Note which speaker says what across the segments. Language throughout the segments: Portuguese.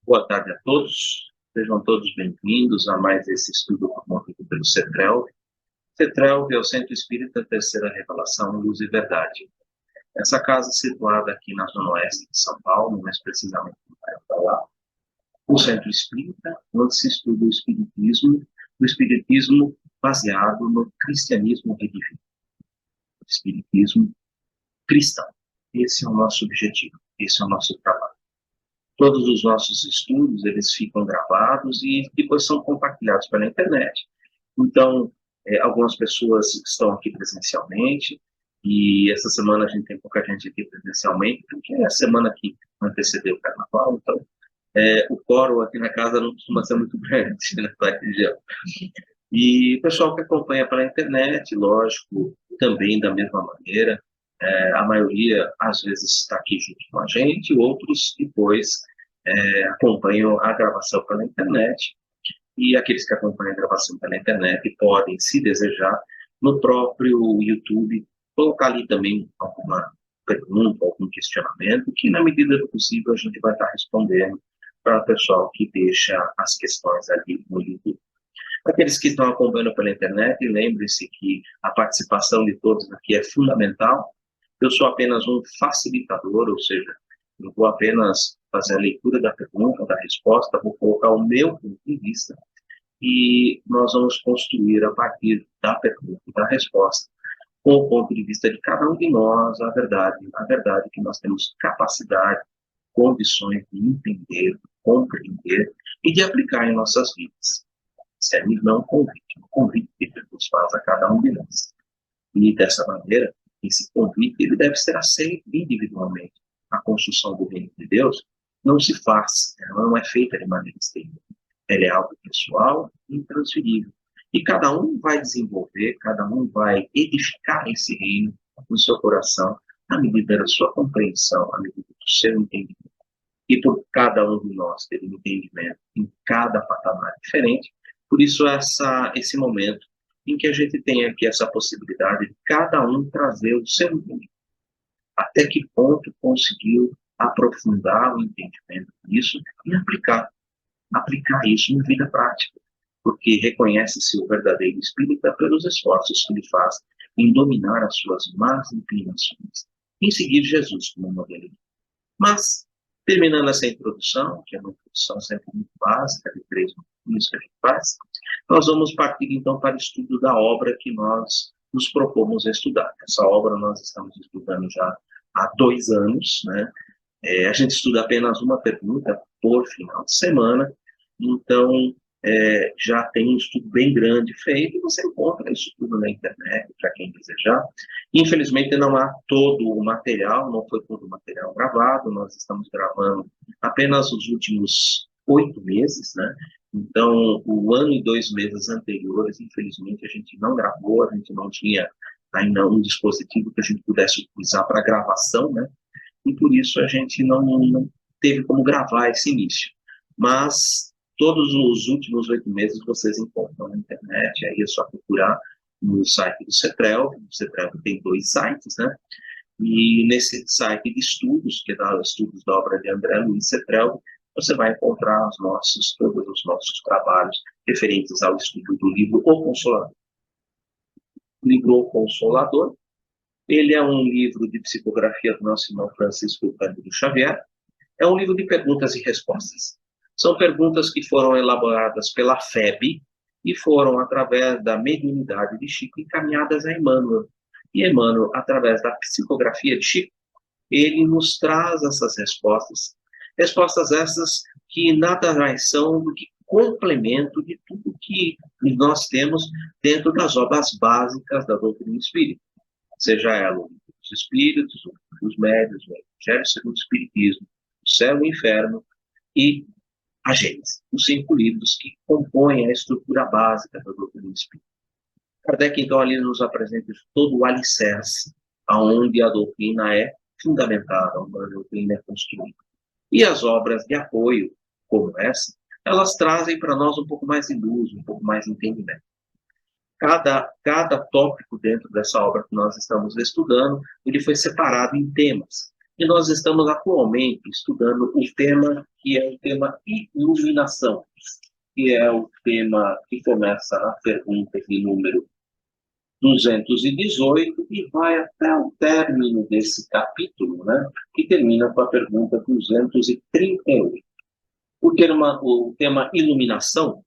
Speaker 1: Boa tarde a todos. Sejam todos bem-vindos a mais esse estudo promovido pelo CETRELV. CETRELV é o Centro Espírita Terceira Revelação, Luz e Verdade. Essa casa situada aqui na zona oeste de São Paulo, mais precisamente no bairro da Lapa, o Centro Espírita, onde se estuda o Espiritismo baseado no cristianismo redivivo, o Espiritismo cristão. Esse é o nosso objetivo, esse é o nosso trabalho. Todos os nossos estudos, eles ficam gravados e depois são compartilhados pela internet. Então, algumas pessoas estão aqui presencialmente, e essa semana a gente tem pouca gente aqui presencialmente, porque é a semana que antecedeu o carnaval, então o quórum aqui na casa não costuma ser muito grande nessa região. E o pessoal que acompanha pela internet, lógico, também da mesma maneira, a maioria às vezes está aqui junto com a gente, outros depois acompanham a gravação pela internet, e aqueles que acompanham a gravação pela internet podem, se desejar, no próprio YouTube, colocar ali também alguma pergunta, algum questionamento, que na medida do possível a gente vai estar respondendo para o pessoal que deixa as questões ali no YouTube. Aqueles que estão acompanhando pela internet, lembrem-se que a participação de todos aqui é fundamental. Eu sou apenas um facilitador, ou seja, eu vou apenas fazer a leitura da pergunta, da resposta, vou colocar o meu ponto de vista e nós vamos construir a partir da pergunta e da resposta, com o ponto de vista de cada um de nós, a verdade que nós temos capacidade, condições de entender, de compreender e de aplicar em nossas vidas. Serve não um convite que Deus faz a cada um de nós. E dessa maneira, esse convite ele deve ser aceito individualmente. A construção do reino de Deus não se faz, ela não é feita de maneira externa. Ela é algo pessoal e intransferível. E cada um vai desenvolver, cada um vai edificar esse reino no seu coração, à medida da sua compreensão, à medida do seu entendimento. E por cada um de nós ter um entendimento em cada patamar diferente, por isso esse momento em que a gente tem aqui essa possibilidade de cada um trazer o seu entendimento. Até que ponto conseguiu aprofundar o entendimento disso e aplicar isso na vida prática. Porque reconhece-se o verdadeiro espírita pelos esforços que ele faz em dominar as suas más inclinações, em seguir Jesus como modelo. Mas, terminando essa introdução, que é uma introdução sempre muito básica, de 3 minutos que a gente faz, nós vamos partir então para o estudo da obra que nós nos propomos a estudar. Essa obra nós estamos estudando já há 2 anos, né? A gente estuda apenas uma pergunta por final de semana, então já tem um estudo bem grande feito, e você encontra isso tudo na internet, para quem desejar. Infelizmente não há todo o material, não foi todo o material gravado, nós estamos gravando apenas os últimos 8 meses, né? Então, o ano e 2 meses anteriores, infelizmente, a gente não gravou, a gente não tinha ainda um dispositivo que a gente pudesse utilizar para gravação, né? E por isso a gente não teve como gravar esse início. Mas todos os últimos 8 meses vocês encontram na internet, aí é só procurar no site do CETRELV. O CETRELV tem 2 sites, né? E nesse site de estudos, que é da Estudos da Obra de André Luiz CETRELV, você vai encontrar todos os nossos trabalhos referentes ao estudo do livro O Consolador. O livro O Consolador, ele é um livro de psicografia do nosso irmão Francisco Cândido Xavier. É um livro de perguntas e respostas. São perguntas que foram elaboradas pela FEB e foram, através da mediunidade de Chico, encaminhadas a Emmanuel. E Emmanuel, através da psicografia de Chico, ele nos traz essas respostas. Respostas essas que nada mais são do que complemento de tudo que nós temos dentro das obras básicas da doutrina espírita. Seja ela o livro dos Espíritos, o livro dos Médiuns, o Evangelho segundo o Espiritismo, o Céu e o Inferno e a Gênese, os 5 livros que compõem a estrutura básica da doutrina espírita. Kardec, então, ali nos apresenta todo o alicerce aonde a doutrina é fundamentada, onde a doutrina é construída. E as obras de apoio, como essa, elas trazem para nós um pouco mais de luz, um pouco mais de entendimento. Cada tópico dentro dessa obra que nós estamos estudando, ele foi separado em temas. E nós estamos atualmente estudando o tema que é o tema iluminação, que é o tema que começa na pergunta de número 218 e vai até o término desse capítulo, né, que termina com a pergunta 238. O tema iluminação,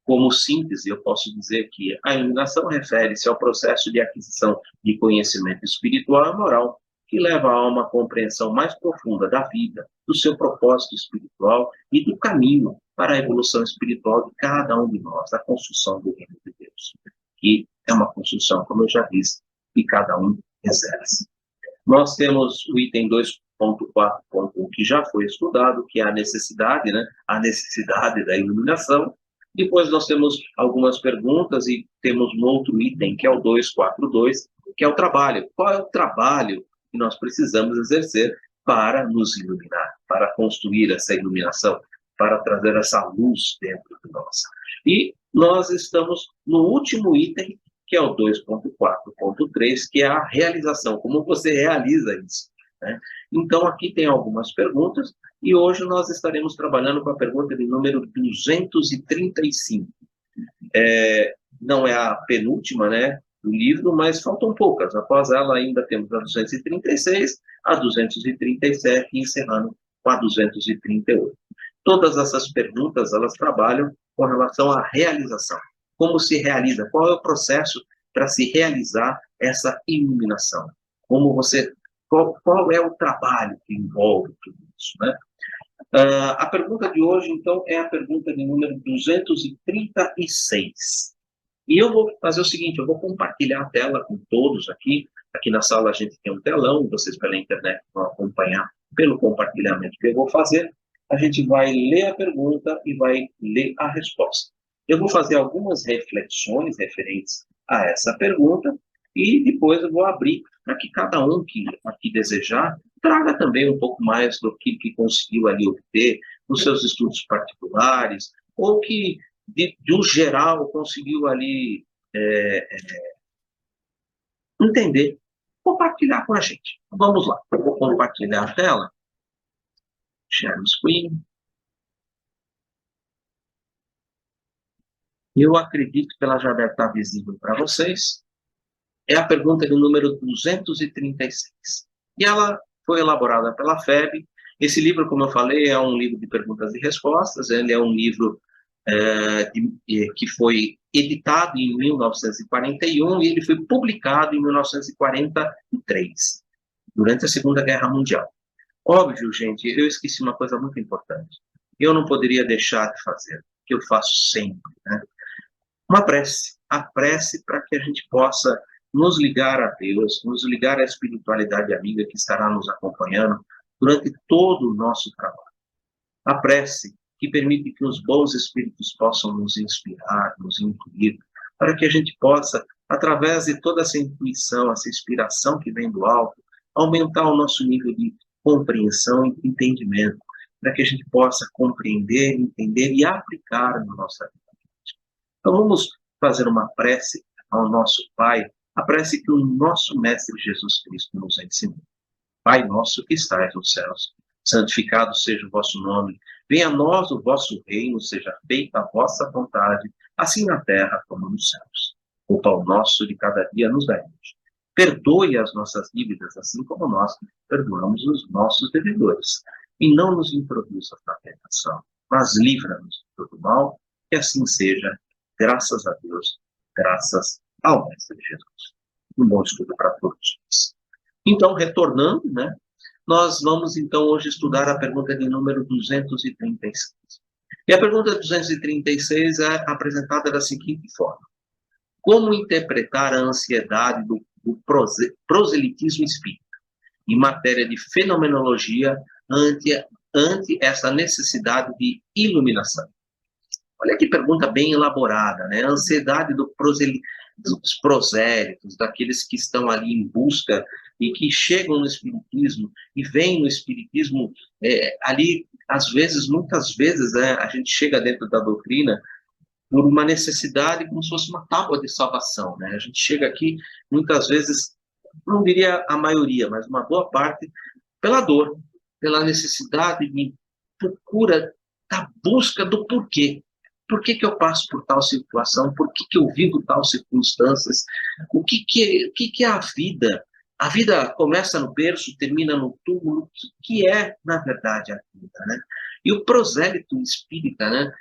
Speaker 1: como síntese, eu posso dizer que a iluminação refere-se ao processo de aquisição de conhecimento espiritual e moral que leva a uma compreensão mais profunda da vida, do seu propósito espiritual e do caminho para a evolução espiritual de cada um de nós, da construção do reino de Deus. Que é uma construção, como eu já disse, que cada um exerce. Nós temos o item 2.4.1 que já foi estudado, que é a necessidade, né? A necessidade da iluminação. Depois nós temos algumas perguntas e temos um outro item, que é o 242, que é o trabalho. Qual é o trabalho que nós precisamos exercer para nos iluminar, para construir essa iluminação, para trazer essa luz dentro de nós? E nós estamos no último item, que é o 2.4.3, que é a realização, como você realiza isso, né? Então, aqui tem algumas perguntas, e hoje nós estaremos trabalhando com a pergunta de número 235. Não é a penúltima, né, do livro, mas faltam poucas. Após ela, ainda temos a 236, a 237, e encerrando com a 238. Todas essas perguntas, elas trabalham com relação à realização. Como se realiza? Qual é o processo para se realizar essa iluminação? Qual é o trabalho que envolve tudo isso, né? A pergunta de hoje, então, é a pergunta de número 236. E eu vou fazer o seguinte, eu vou compartilhar a tela com todos aqui. Aqui na sala a gente tem um telão, vocês pela internet vão acompanhar pelo compartilhamento que eu vou fazer. A gente vai ler a pergunta e vai ler a resposta. Eu vou fazer algumas reflexões referentes a essa pergunta e depois eu vou abrir para que cada um que aqui desejar traga também um pouco mais do que conseguiu ali obter nos seus estudos particulares ou que, de um geral, conseguiu ali entender, compartilhar com a gente. Vamos lá, eu vou compartilhar a tela. Share screen. Eu acredito que ela já deve estar visível para vocês. É a pergunta de número 236. E ela foi elaborada pela FEB. Esse livro, como eu falei, é um livro de perguntas e respostas. Ele é um livro que foi editado em 1941 e ele foi publicado em 1943, durante a Segunda Guerra Mundial. Óbvio, gente, eu esqueci uma coisa muito importante. Eu não poderia deixar de fazer, que eu faço sempre, né? Uma prece. A prece para que a gente possa nos ligar a Deus, nos ligar à espiritualidade amiga que estará nos acompanhando durante todo o nosso trabalho. A prece que permite que os bons espíritos possam nos inspirar, nos incluir, para que a gente possa, através de toda essa intuição, essa inspiração que vem do alto, aumentar o nosso nível de compreensão e entendimento, para que a gente possa compreender, entender e aplicar na nossa vida. Então vamos fazer uma prece ao nosso Pai, a prece que o nosso Mestre Jesus Cristo nos ensinou. Pai nosso que estais nos céus, santificado seja o vosso nome, venha a nós o vosso reino, seja feita a vossa vontade, assim na terra como nos céus. O pão nosso de cada dia nos dai hoje. Perdoe as nossas dívidas, assim como nós perdoamos os nossos devedores. E não nos introduzas na tentação, mas livra-nos de todo mal, que assim seja, graças a Deus, graças ao Mestre Jesus. Um bom estudo para todos nós. Então, retornando, né, nós vamos, então, hoje estudar a pergunta de número 236. E a pergunta 236 é apresentada da seguinte forma. Como interpretar a ansiedade do proselitismo espírita em matéria de fenomenologia ante essa necessidade de iluminação? Olha que pergunta bem elaborada, né? A ansiedade dos prosélitos, daqueles que estão ali em busca e que chegam no Espiritismo e vêm no Espiritismo ali, às vezes, muitas vezes, a gente chega dentro da doutrina por uma necessidade como se fosse uma tábua de salvação, né? A gente chega aqui, muitas vezes, não diria a maioria, mas uma boa parte, pela dor, pela necessidade de procura da busca do porquê. Por que que eu passo por tal situação? Por que que eu vivo tal circunstâncias? O que é a vida? A vida começa no berço, termina no túmulo. O que é, na verdade, a vida, né? E o prosélito espírita, né?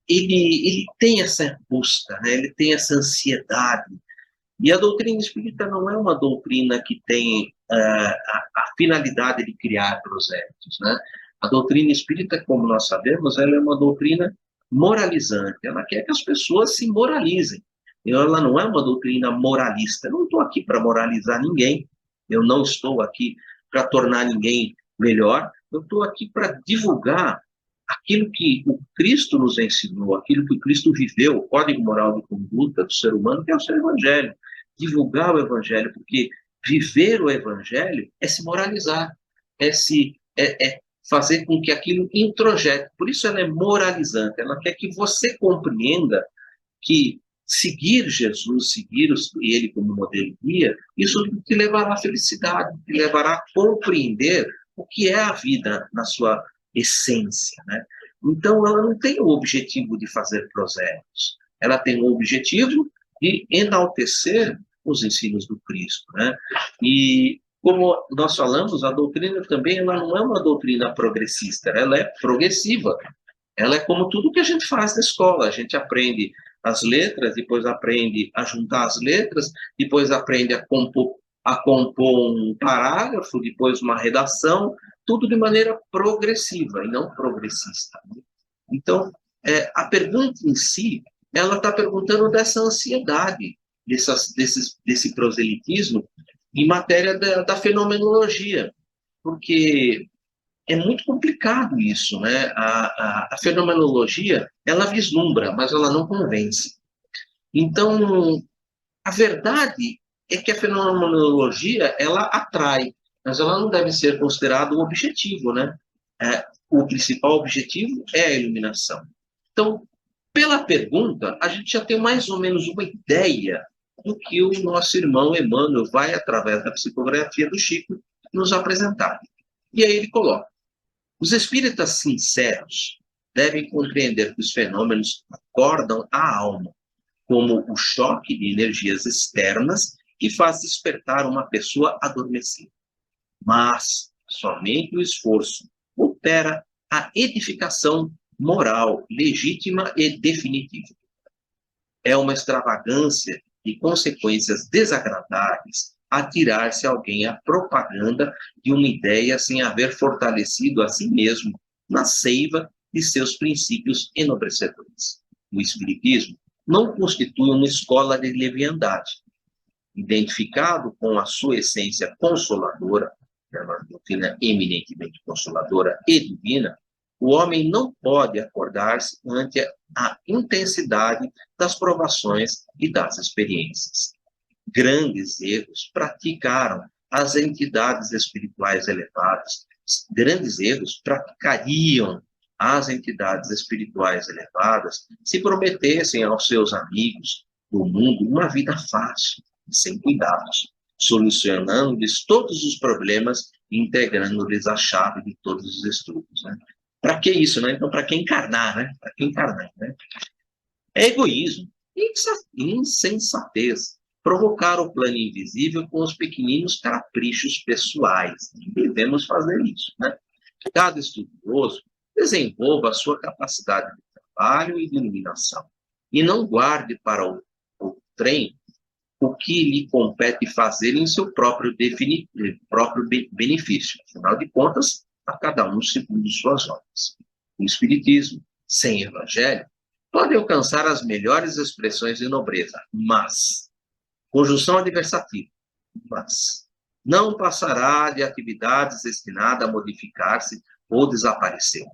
Speaker 1: Ele tem essa busca, né? Ele tem essa ansiedade. E a doutrina espírita não é uma doutrina que tem a finalidade de criar prosélitos, né? A doutrina espírita, como nós sabemos, ela é uma doutrina moralizante. Ela quer que as pessoas se moralizem. Ela não é uma doutrina moralista. Eu não estou aqui para moralizar ninguém. Eu não estou aqui para tornar ninguém melhor. Eu estou aqui para divulgar aquilo que o Cristo nos ensinou, aquilo que o Cristo viveu, o código moral de conduta do ser humano, que é o seu evangelho. Divulgar o evangelho, porque viver o evangelho é se moralizar, é fazer com que aquilo introjete. Por isso ela é moralizante, ela quer que você compreenda que seguir Jesus, seguir ele como modelo guia, isso te levará à felicidade, te levará a compreender o que é a vida na sua essência, né? Então, ela não tem o objetivo de fazer prosélitos, ela tem o objetivo de enaltecer os ensinos do Cristo, né? E como nós falamos, a doutrina também ela não é uma doutrina progressista, ela é progressiva. Ela é como tudo que a gente faz na escola. A gente aprende as letras, depois aprende a juntar as letras, depois aprende a compor um parágrafo, depois uma redação, tudo de maneira progressiva e não progressista. Então, a pergunta em si, ela está perguntando dessa ansiedade, desse proselitismo em matéria da fenomenologia, porque é muito complicado isso, né? A fenomenologia, ela vislumbra, mas ela não convence. Então, a verdade é que a fenomenologia, ela atrai, mas ela não deve ser considerada o objetivo, né? O principal objetivo é a iluminação. Então, pela pergunta, a gente já tem mais ou menos uma ideia do que o nosso irmão Emmanuel vai, através da psicografia do Chico, nos apresentar. E aí ele coloca: os espíritas sinceros devem compreender que os fenômenos acordam a alma, como o choque de energias externas que faz despertar uma pessoa adormecida. Mas somente o esforço opera a edificação moral legítima e definitiva. É uma extravagância e consequências desagradáveis atirar-se alguém à propaganda de uma ideia sem haver fortalecido a si mesmo na seiva de seus princípios enobrecedores. O Espiritismo não constitui uma escola de leviandade. Identificado com a sua essência consoladora, que é uma doutrina eminentemente consoladora e divina, o homem não pode acordar-se ante a intensidade das provações e das experiências. Grandes erros praticaram as entidades espirituais elevadas. Grandes erros praticariam as entidades espirituais elevadas se prometessem aos seus amigos do mundo uma vida fácil, sem cuidados, solucionando-lhes todos os problemas e integrando-lhes a chave de todos os estudos, né? Para que isso, né? Então, para que encarnar, né? Para que encarnar, né? É egoísmo, insensatez, provocar o plano invisível com os pequeninos caprichos pessoais. Devemos fazer isso, né? Cada estudioso desenvolva a sua capacidade de trabalho e de iluminação e não guarde para o trem o que lhe compete fazer em seu próprio benefício. Afinal de contas, a cada um segundo suas obras. O Espiritismo, sem Evangelho, pode alcançar as melhores expressões de nobreza, mas, conjunção adversativa, mas, não passará de atividades destinadas a modificar-se ou desaparecer,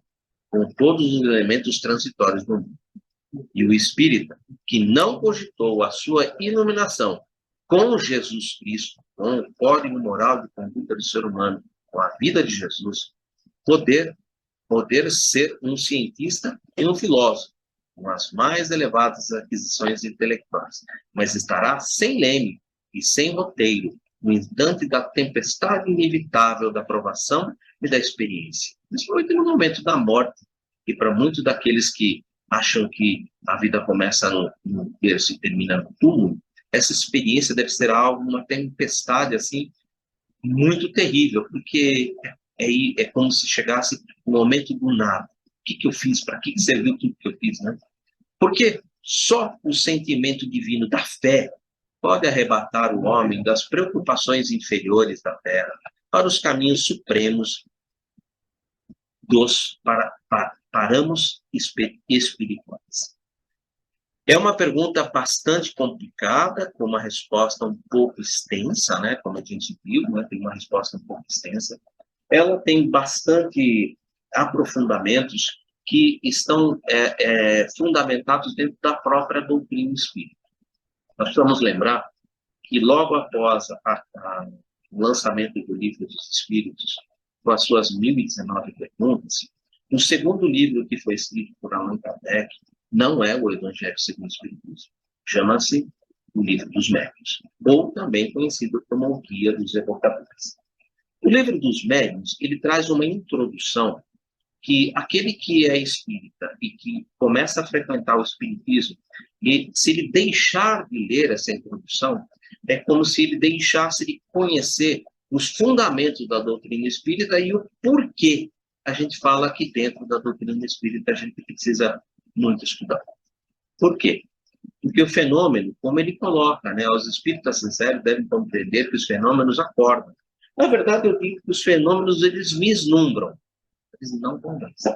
Speaker 1: com todos os elementos transitórios do mundo. E o espírita, que não cogitou a sua iluminação com Jesus Cristo, com o código moral de conduta do ser humano, com a vida de Jesus, poder ser um cientista e um filósofo, com as mais elevadas aquisições intelectuais, mas estará sem leme e sem roteiro, instante da tempestade inevitável da provação e da experiência, principalmente no momento da morte, e para muitos daqueles que acham que a vida começa no berço e termina no túmulo, essa experiência deve ser algo, uma tempestade assim, muito terrível, porque é como se chegasse o momento do nada. O que eu fiz? Para que serviu tudo que eu fiz, né? Porque só o sentimento divino da fé pode arrebatar o homem das preocupações inferiores da terra para os caminhos supremos dos paramos espirituais. É uma pergunta bastante complicada, com uma resposta um pouco extensa, né? Como a gente viu, né? Tem uma resposta um pouco extensa. Ela tem bastante aprofundamentos que estão fundamentados dentro da própria doutrina espírita. Nós precisamos lembrar que logo após o lançamento do Livro dos Espíritos, com as suas 1019 perguntas, o segundo livro que foi escrito por Allan Kardec não é o Evangelho segundo o Espiritismo. Chama-se o Livro dos Médiuns, ou também conhecido como o Guia dos Evocadores. O Livro dos Médiuns, ele traz uma introdução que aquele que é espírita e que começa a frequentar o espiritismo, e se ele deixar de ler essa introdução, é como se ele deixasse de conhecer os fundamentos da doutrina espírita e o porquê a gente fala que dentro da doutrina espírita a gente precisa muito estudar. Por quê? Porque o fenômeno, como ele coloca, né, os espíritas sinceros devem compreender que os fenômenos acordam. Na verdade, eu digo que os fenômenos, eles vislumbram, eles não convencem.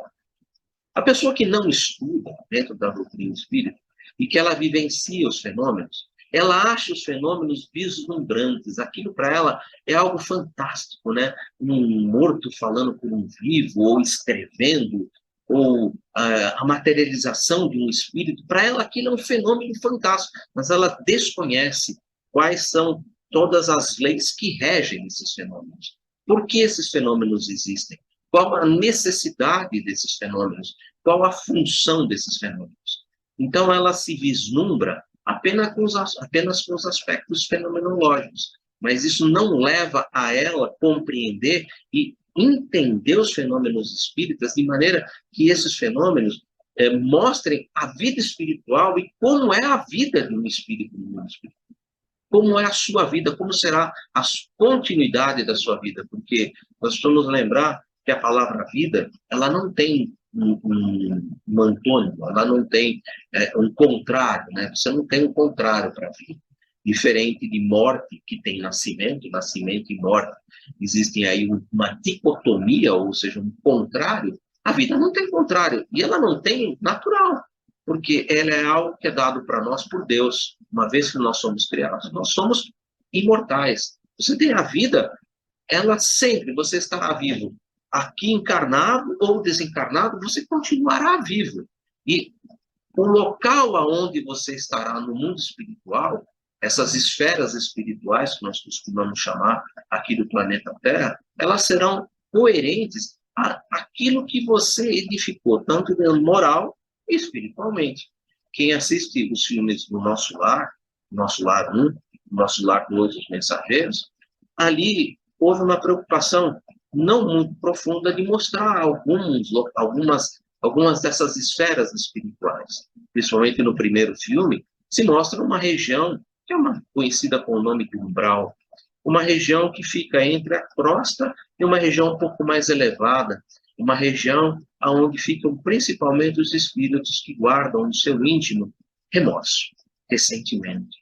Speaker 1: A pessoa que não estuda dentro da doutrina espírita e que ela vivencia os fenômenos, ela acha os fenômenos vislumbrantes. Aquilo para ela é algo fantástico, né? Um morto falando com um vivo, ou escrevendo, ou a materialização de um espírito. Para ela aquilo é um fenômeno fantástico, mas ela desconhece quais são todas as leis que regem esses fenômenos. Por que esses fenômenos existem? Qual a necessidade desses fenômenos? Qual a função desses fenômenos? Então, ela se vislumbra apenas com os aspectos fenomenológicos, mas isso não leva a ela compreender e entender os fenômenos espíritas de maneira que esses fenômenos mostrem a vida espiritual e como é a vida de um espírito no mundo espiritual. Como é a sua vida, como será a continuidade da sua vida, porque nós precisamos lembrar que a palavra vida, ela não tem um antônimo, ela não tem um contrário, né? Você não tem um contrário para a vida. Diferente de morte, que tem nascimento e morte. Existem aí uma dicotomia, ou seja, um contrário. A vida não tem contrário, e ela não tem natural, porque ela é algo que é dado para nós por Deus, uma vez que nós somos criados. Nós somos imortais. Você tem a vida, ela sempre, você estará vivo. Aqui encarnado ou desencarnado, você continuará vivo. E o local aonde você estará no mundo espiritual, essas esferas espirituais que nós costumamos chamar aqui do planeta Terra, elas serão coerentes àquilo que você edificou, tanto no moral e espiritualmente. Quem assiste os filmes do Nosso Lar 1, Nosso Lar 2, Os Mensageiros, ali houve uma preocupação não muito profunda de mostrar algumas dessas esferas espirituais. Principalmente no primeiro filme, se mostra uma região que é conhecida com o nome de umbral, uma região que fica entre a crosta e uma região um pouco mais elevada, uma região onde ficam principalmente os espíritos que guardam no seu íntimo remorso, ressentimento,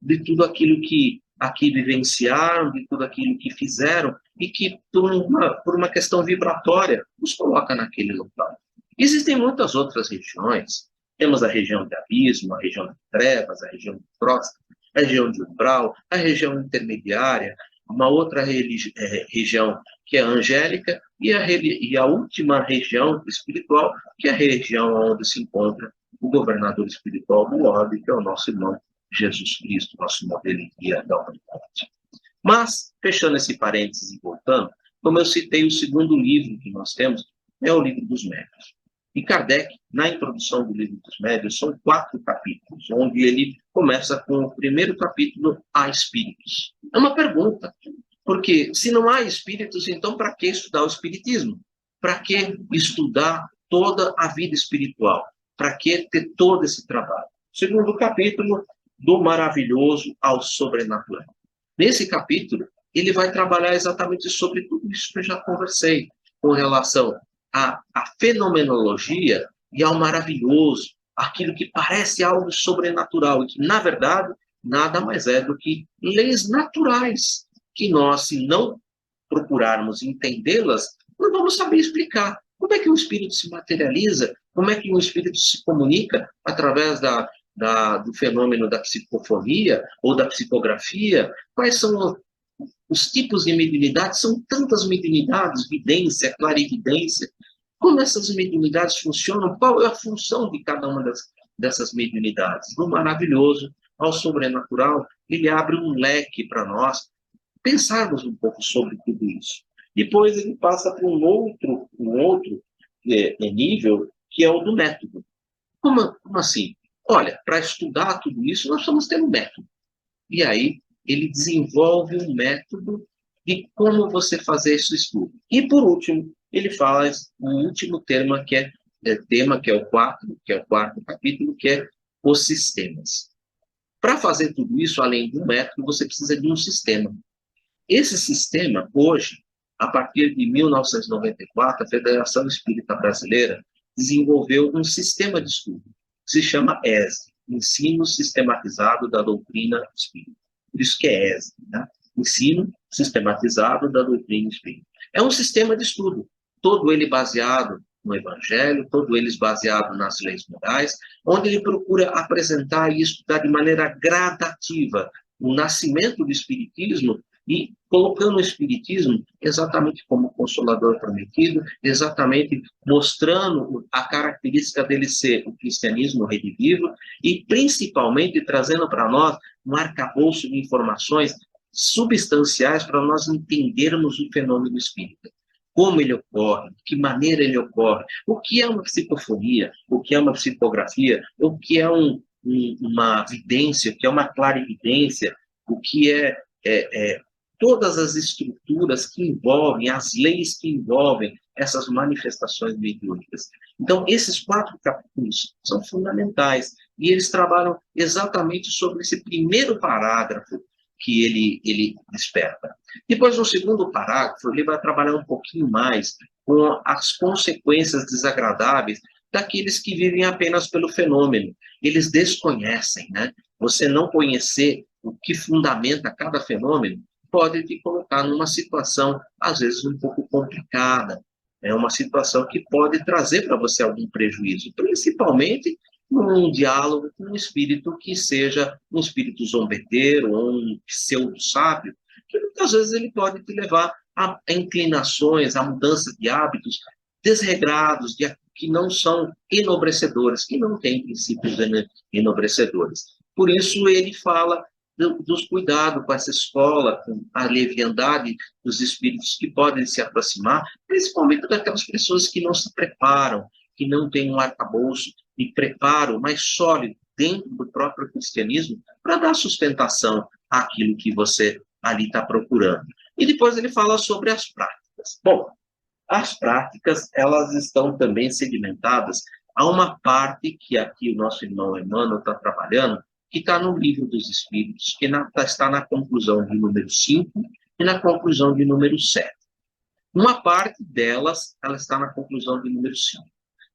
Speaker 1: de tudo aquilo que aqui vivenciaram, de tudo aquilo que fizeram, e que, por uma questão vibratória, os coloca naquele local. Existem muitas outras regiões. Temos a região de abismo, a região de trevas, a região de crosta, a região de umbral, a região intermediária, uma outra região que é a angélica, e a última região espiritual, que é a região onde se encontra o governador espiritual do orbe, que é o nosso irmão Jesus Cristo, nosso modelo e guia da humanidade. Mas, fechando esse parênteses e voltando, como eu citei, o segundo livro que nós temos é o Livro dos Médiuns. E Kardec, na introdução do Livro dos Médiuns, são 4 capítulos, onde ele começa com o primeiro capítulo, Há Espíritos. É uma pergunta, porque se não há espíritos, então para que estudar o espiritismo? Para que estudar toda a vida espiritual? Para que ter todo esse trabalho? Segundo capítulo, do maravilhoso ao sobrenatural. Nesse capítulo, ele vai trabalhar exatamente sobre tudo isso que eu já conversei, com relação à fenomenologia e ao maravilhoso, aquilo que parece algo sobrenatural, e que, na verdade, nada mais é do que leis naturais, que nós, se não procurarmos entendê-las, não vamos saber explicar. Como é que um espírito se materializa? Como é que um espírito se comunica através do fenômeno da psicofonia ou da psicografia? Quais são os tipos de mediunidade? São tantas mediunidades, vidência, clarividência. Como essas mediunidades funcionam? Qual é a função de cada uma dessas mediunidades? Do maravilhoso ao sobrenatural, ele abre um leque para nós pensarmos um pouco sobre tudo isso. Depois ele passa para um outro nível, que é o do método. Como assim? Olha, para estudar tudo isso, nós precisamos ter um método. E aí, ele desenvolve um método de como você fazer esse estudo. E, por último, ele fala o último tema, que é o quarto capítulo, que é os sistemas. Para fazer tudo isso, além do método, você precisa de um sistema. Esse sistema, hoje, a partir de 1994, a Federação Espírita Brasileira desenvolveu um sistema de estudo, que se chama ESE, Ensino Sistematizado da Doutrina Espírita. Por isso que é ESE, né? Ensino Sistematizado da Doutrina Espírita. É um sistema de estudo, todo ele baseado no Evangelho, todo ele baseado nas leis morais, onde ele procura apresentar e estudar de maneira gradativa o nascimento do Espiritismo, e colocando o Espiritismo exatamente como Consolador prometido, exatamente mostrando a característica dele ser o cristianismo redivivo e principalmente trazendo para nós um arcabouço de informações substanciais para nós entendermos o fenômeno espírita. Como ele ocorre, de que maneira ele ocorre, o que é uma psicofonia, o que é uma psicografia, o que é uma vidência, o que é uma clarividência, o que é todas as estruturas que envolvem, as leis que envolvem essas manifestações mediúnicas. Então, esses 4 capítulos são fundamentais, e eles trabalham exatamente sobre esse primeiro parágrafo que ele desperta. Depois, no segundo parágrafo, ele vai trabalhar um pouquinho mais com as consequências desagradáveis daqueles que vivem apenas pelo fenômeno. Eles desconhecem, né? Você não conhecer o que fundamenta cada fenômeno pode te colocar numa situação, às vezes, um pouco complicada. É uma situação que pode trazer para você algum prejuízo, principalmente num diálogo com um espírito que seja um espírito zombeteiro ou um pseudo-sábio, que muitas vezes ele pode te levar a inclinações, a mudança de hábitos desregrados, que não são enobrecedores, que não têm princípios enobrecedores. Por isso ele fala dos cuidados com essa escola, com a leviandade dos espíritos que podem se aproximar, principalmente daquelas pessoas que não se preparam, que não têm um arcabouço de preparo mais sólido dentro do próprio cristianismo para dar sustentação àquilo que você ali está procurando. E depois ele fala sobre as práticas. Bom, as práticas, elas estão também segmentadas a uma parte que aqui o nosso irmão Emmanuel está trabalhando, que está no Livro dos Espíritos, que está na conclusão de número 5 e na conclusão de número 7. Uma parte delas, ela está na conclusão de número 5.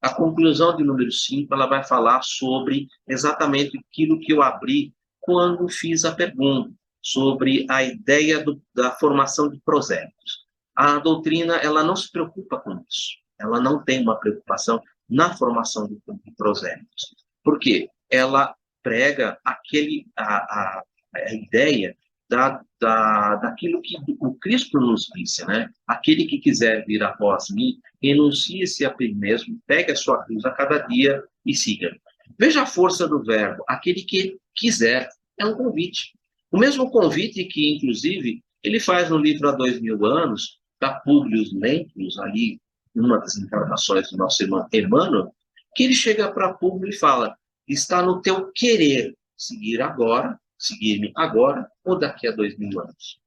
Speaker 1: A conclusão de número 5, ela vai falar sobre exatamente aquilo que eu abri quando fiz a pergunta, sobre a ideia da formação de prosélitos. A doutrina, ela não se preocupa com isso. Ela não tem uma preocupação na formação de prosélitos. Por quê? Ela prega a ideia daquilo que o Cristo nos disse, né? Aquele que quiser vir após mim, renuncie-se a si mesmo, pegue a sua cruz a cada dia e siga. Veja a força do verbo, aquele que quiser, é um convite. O mesmo convite que, inclusive, ele faz no livro Há 2000 anos, da Públio Lentulus, ali uma das encarnações do nosso irmão Emmanuel, que ele chega para Públio e fala: está no teu querer seguir agora, seguir-me agora ou daqui a 2000 anos.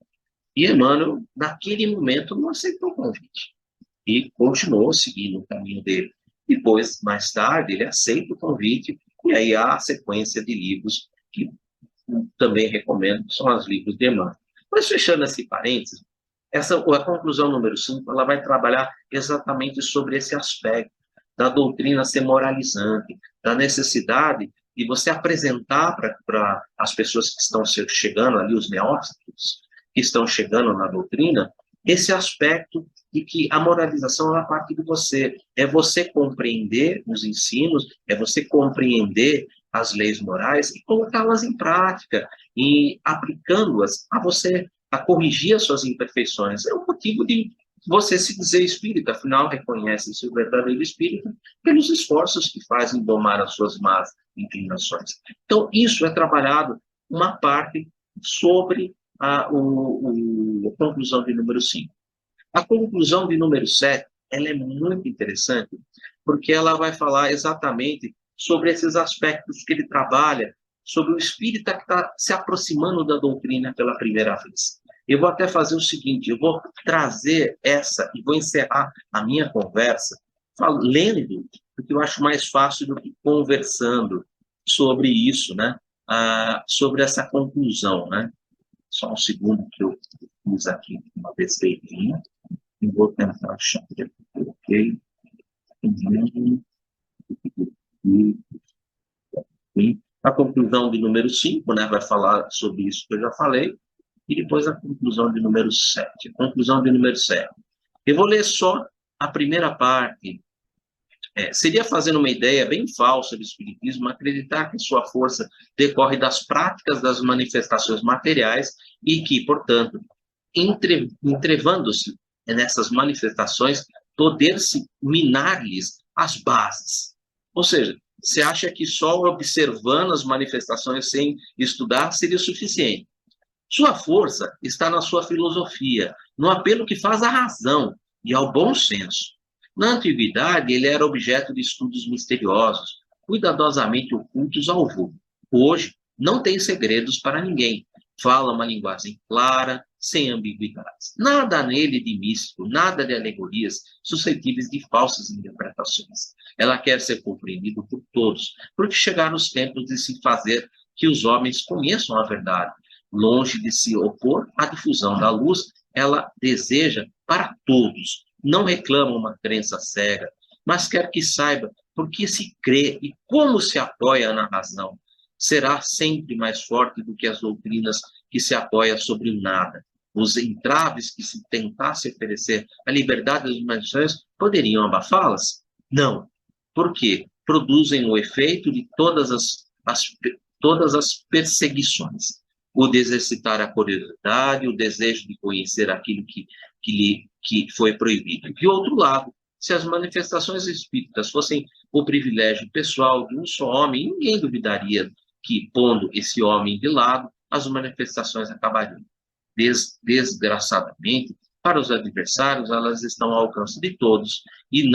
Speaker 1: E Emmanuel, naquele momento, não aceitou o convite e continuou seguindo o caminho dele. Depois, mais tarde, ele aceita o convite e aí há a sequência de livros que também recomendo, que são os livros de Emmanuel. Mas fechando esse parênteses, a conclusão número 5, ela vai trabalhar exatamente sobre esse aspecto da doutrina ser moralizante, da necessidade de você apresentar para as pessoas que estão chegando ali, os neófitos, que estão chegando na doutrina, esse aspecto de que a moralização é parte de você. É você compreender os ensinos, é você compreender as leis morais e colocá-las em prática, e aplicando-as a você, a corrigir as suas imperfeições. É o motivo de você se dizer espírita, afinal reconhece seu verdadeiro espírito pelos esforços que fazem domar as suas más inclinações. Então, isso é trabalhado uma parte sobre a conclusão de número 5. A conclusão de número 7, ela é muito interessante, porque ela vai falar exatamente sobre esses aspectos que ele trabalha, sobre o espírita que está se aproximando da doutrina pela primeira vez. Eu vou até fazer o seguinte, eu vou trazer essa e vou encerrar a minha conversa lendo, porque eu acho mais fácil do que conversando sobre isso, né? Sobre essa conclusão, né? Só um segundo que eu fiz aqui uma besteirinha. E vou tentar achar. Ok. A conclusão de número 5, né, vai falar sobre isso que eu já falei. E depois a conclusão de número 7. Conclusão de número 7. Eu vou ler só a primeira parte. Seria fazendo uma ideia bem falsa do Espiritismo acreditar que sua força decorre das práticas das manifestações materiais e que, portanto, entrevando-se nessas manifestações, poder-se minar-lhes as bases. Ou seja, você acha que só observando as manifestações sem estudar seria suficiente? Sua força está na sua filosofia, no apelo que faz à razão e ao bom senso. Na antiguidade, ele era objeto de estudos misteriosos, cuidadosamente ocultos ao vulgo. Hoje, não tem segredos para ninguém. Fala uma linguagem clara, sem ambiguidades. Nada nele de místico, nada de alegorias suscetíveis de falsas interpretações. Ela quer ser compreendida por todos, porque chegaram os tempos de se fazer que os homens conheçam a verdade. Longe de se opor à difusão da luz, ela deseja para todos. Não reclama uma crença cega, mas quer que saiba por que se crê e como se apoia na razão. Será sempre mais forte do que as doutrinas que se apoiam sobre o nada. Os entraves que se tentasse oferecer à liberdade das imaginações poderiam abafá-las? Não. Por quê? Produzem o efeito de todas as perseguições. O de exercitar a curiosidade, o desejo de conhecer aquilo que foi proibido. De outro lado, se as manifestações espíritas fossem o privilégio pessoal de um só homem, ninguém duvidaria que, pondo esse homem de lado, as manifestações acabariam. Desgraçadamente, para os adversários, elas estão ao alcance de todos e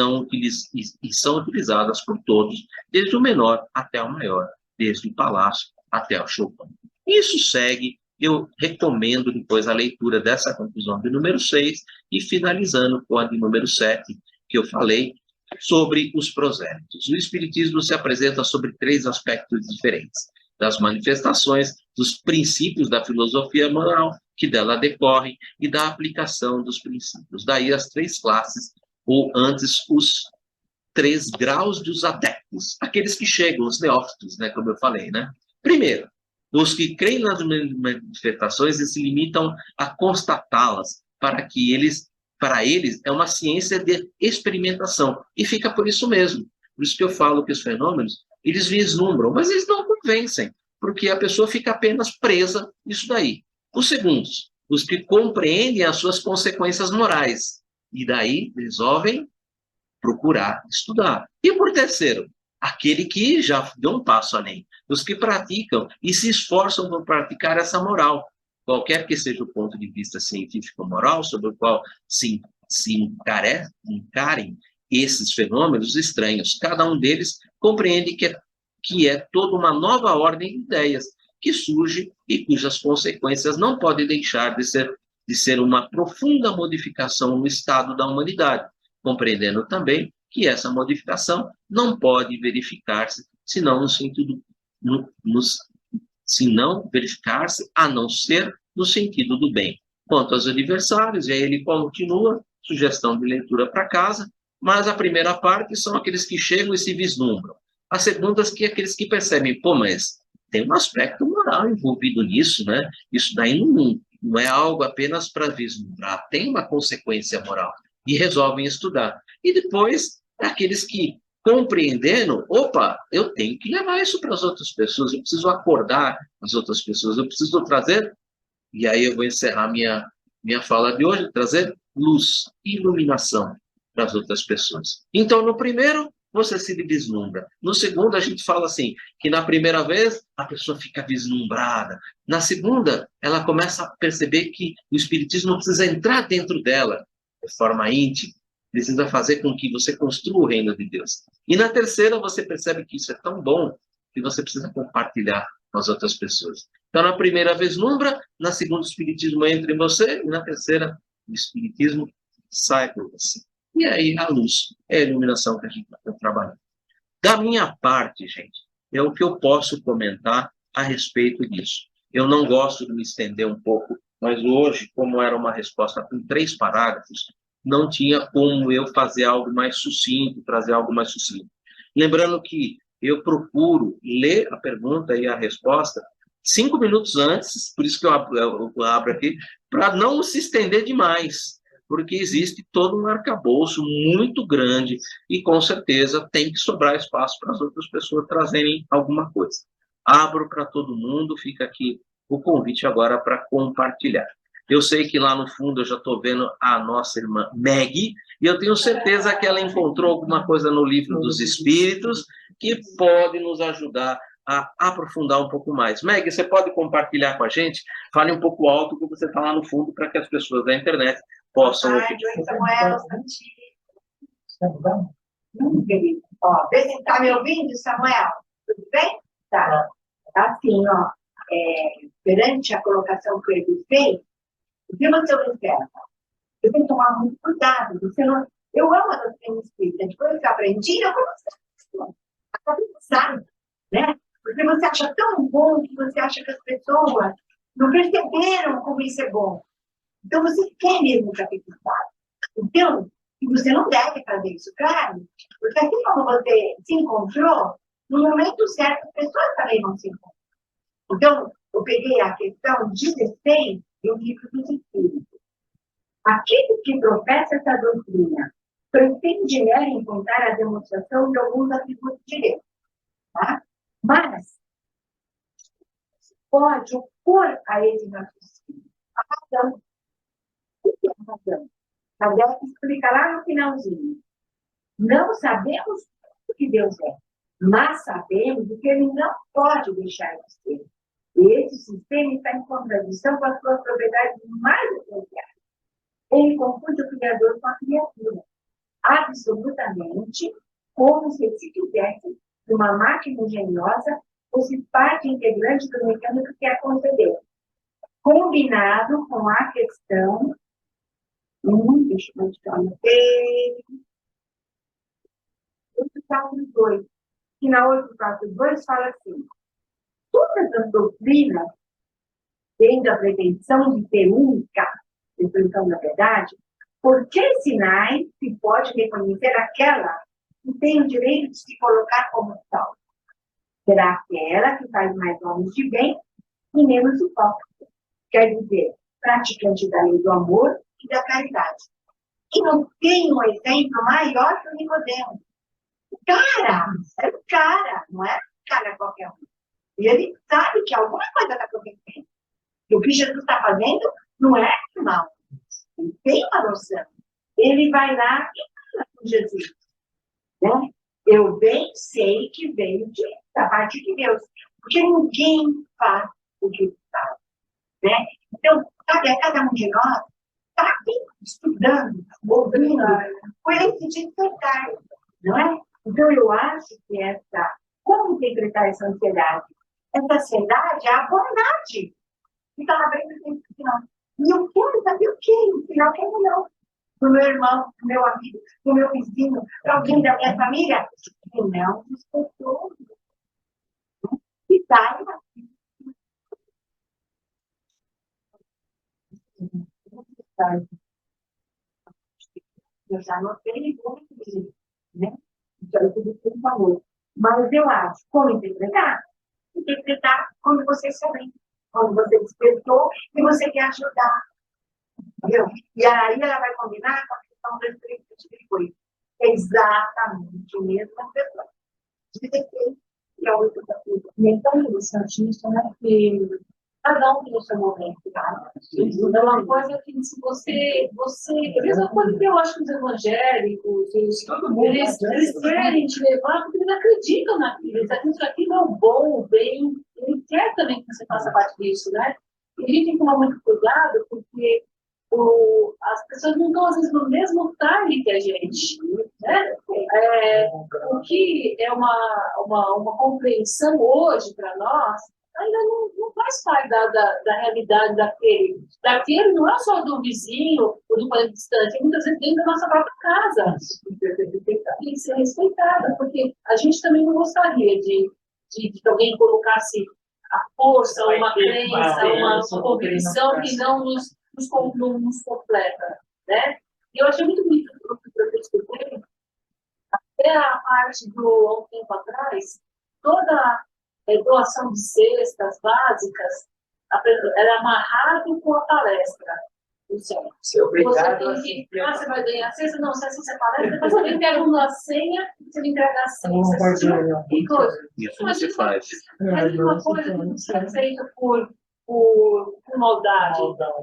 Speaker 1: são utilizadas por todos, desde o menor até o maior, desde o palácio até o chopin. Isso segue, eu recomendo depois a leitura dessa conclusão de número 6 e finalizando com a de número 7, que eu falei, sobre os prosélitos. O Espiritismo se apresenta sobre 3 aspectos diferentes: das manifestações, dos princípios da filosofia moral, que dela decorrem, e da aplicação dos princípios. Daí as 3 classes, ou antes os 3 graus dos adeptos, aqueles que chegam, os neófitos, né, como eu falei, né? Primeiro, os que creem nas manifestações e se limitam a constatá-las, para eles é uma ciência de experimentação, e fica por isso mesmo. Por isso que eu falo que os fenômenos, eles vislumbram, mas eles não convencem, porque a pessoa fica apenas presa nisso daí. Os segundos, os que compreendem as suas consequências morais, e daí resolvem procurar estudar. E por terceiro, aquele que já deu um passo além, os que praticam e se esforçam por praticar essa moral, qualquer que seja o ponto de vista científico-moral sobre o qual se encarem esses fenômenos estranhos. Cada um deles compreende que é toda uma nova ordem de ideias que surge e cujas consequências não podem deixar de ser uma profunda modificação no estado da humanidade, compreendendo também que essa modificação não pode verificar-se senão no sentido se não verificar-se a não ser no sentido do bem. Quanto aos adversários, e aí ele continua, sugestão de leitura para casa, mas a primeira parte são aqueles que chegam e se vislumbram. A segunda é aqueles que percebem, pô, mas tem um aspecto moral envolvido nisso, né? Isso daí não é algo apenas para vislumbrar, tem uma consequência moral. E resolvem estudar. E depois, aqueles que compreendendo, opa, eu tenho que levar isso para as outras pessoas, eu preciso acordar as outras pessoas, eu preciso trazer, e aí eu vou encerrar minha fala de hoje, trazer luz, iluminação para as outras pessoas. Então, no primeiro, você se vislumbra. No segundo, a gente fala assim, que na primeira vez, a pessoa fica vislumbrada. Na segunda, ela começa a perceber que o espiritismo precisa entrar dentro dela, de forma íntima, precisa fazer com que você construa o reino de Deus. E na terceira, você percebe que isso é tão bom que você precisa compartilhar com as outras pessoas. Então, na primeira, vislumbra, na segunda, o Espiritismo entra em você, e na terceira, o Espiritismo sai por você. E aí, a luz é a iluminação que a gente está trabalhando. Da minha parte, gente, é o que eu posso comentar a respeito disso. Eu não gosto de me estender um pouco, mas hoje, como era uma resposta com 3 parágrafos, não tinha como eu fazer algo mais sucinto, trazer algo mais sucinto. Lembrando que eu procuro ler a pergunta e a resposta 5 minutos antes, por isso que eu abro aqui, para não se estender demais, porque existe todo um arcabouço muito grande e, com certeza, tem que sobrar espaço para as outras pessoas trazerem alguma coisa. Abro para todo mundo, fica aqui o convite agora para compartilhar. Eu sei que lá no fundo eu já estou vendo a nossa irmã Maggie, e eu tenho certeza que ela encontrou alguma coisa no Livro dos Espíritos que pode nos ajudar a aprofundar um pouco mais. Maggie, você pode compartilhar com a gente? Fale um pouco alto que você está lá no fundo para que as pessoas da internet possam ouvir.
Speaker 2: Oi, Samuel, Santinho. Ó, vê se está me ouvindo, Samuel. Tudo bem? Tá. Assim, ó, perante a colocação que ele fez, o que você observa? Você tem que tomar muito cuidado. Você não... Eu amo a doutrina espírita. Depois que eu aprendi, eu comecei a pensar, né? Porque você acha tão bom que você acha que as pessoas não perceberam como isso é bom. Então, você quer mesmo capitalizar. Então, você não deve fazer isso, claro. Porque assim como você se encontrou, no momento certo, as pessoas também vão se encontrar. Então, eu peguei a questão 16 do Livro dos Espíritos. Aquele que professa essa doutrina pretende nela encontrar a demonstração de alguns atributos de Deus. Tá? Mas pode opor a esse raciocínio a razão. O que é a razão? Kardec explica lá no finalzinho. Não sabemos o que Deus é, mas sabemos o que ele não pode deixar de ser. E esse sistema está em contradição com as suas propriedades mais essenciais. Ele confunde o Criador com a criatura, absolutamente, como se fizesse de uma máquina engenhosa fosse parte integrante do mecânico que a concebeu. Combinado com a questão... deixa eu mostrar no peito. 842. Que na 842 fala assim: todas as doutrinas, tendo a pretensão de ser única, definição da verdade, por que sinais se pode reconhecer aquela que tem o direito de se colocar como tal? Será aquela que faz mais homens de bem e menos hipócrita. Quer dizer, praticante da lei do amor e da caridade. E não tem um exemplo maior que o Nicodemo. O cara, é o cara, não é o cara qualquer um. E ele sabe que alguma coisa está acontecendo. Que o que Jesus está fazendo não é mal. Ele tem uma noção. Ele vai lá e fala com Jesus. Né? Eu bem sei que veio da parte de Deus. Porque ninguém faz o que faz. Né? Então, cada um de nós está aqui estudando, ouvindo, foi esse despertar, não é? Então, eu acho que como interpretar essa ansiedade? Essa ansiedade é a bondade que está lá dentro do final. E eu quero saber o quê? No final, quero não. Para o meu irmão, para o meu amigo, para o meu vizinho, para alguém da minha família. E não despertou. E saiba. Eu já notei muito, né? Isso aí tudo que ele falou. Mas eu acho, como interpretar? Interpretar quando você sabe, quando você despertou e você quer ajudar. Entendeu? E aí ela vai combinar com a questão do espírito de coisa. Exatamente o mesmo pessoa. E a outra coisa. E então, você artista, né? Que cada um tem o seu momento, tá? É uma coisa que, se você. A mesma coisa que eu acho que os evangélicos, eles querem te levar porque eles acreditam naquilo. Eles acreditam que aquilo é o bom, o bem. Ele quer também que você faça parte disso, né? E a gente tem que tomar muito cuidado, porque as pessoas não estão, às vezes, no mesmo time que a gente, né? O que é uma compreensão hoje para nós, ainda não faz parte da realidade daquele. Daquele não é só do vizinho ou do parente distante, muitas vezes dentro da nossa própria casa. Tem que ser respeitada, porque a gente também não gostaria de que alguém colocasse a força, uma crença, uma convicção que não nos completa, né? E eu achei muito bonito o que o professor escreveu, até a parte há um tempo atrás, toda doação de cestas básicas era amarrado com a palestra. Você vai ganhar a cesta? Não, se essa palestra, depois você pega uma senha, você me entrega a senha. E coisa.
Speaker 1: Isso não se faz.
Speaker 2: Mas uma coisa que não será feita por maldade.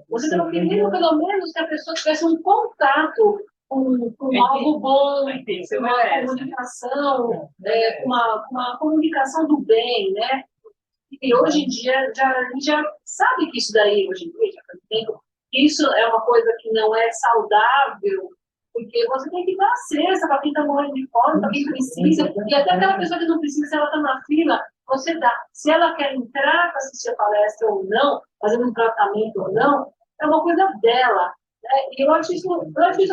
Speaker 2: Você não queria, pelo menos, que a pessoa tivesse um contato com algo bom, com uma comunicação, com uma comunicação do bem, né? E hoje em dia, a gente já sabe que isso daí, hoje em dia, já faz tempo, isso é uma coisa que não é saudável, porque você tem que dar a cesta para quem está morrendo de fome, para quem precisa, e até aquela pessoa que não precisa, se ela está na fila, você dá. Se ela quer entrar para assistir a palestra ou não, fazendo um tratamento ou não, é uma coisa dela. Né? E eu acho isso a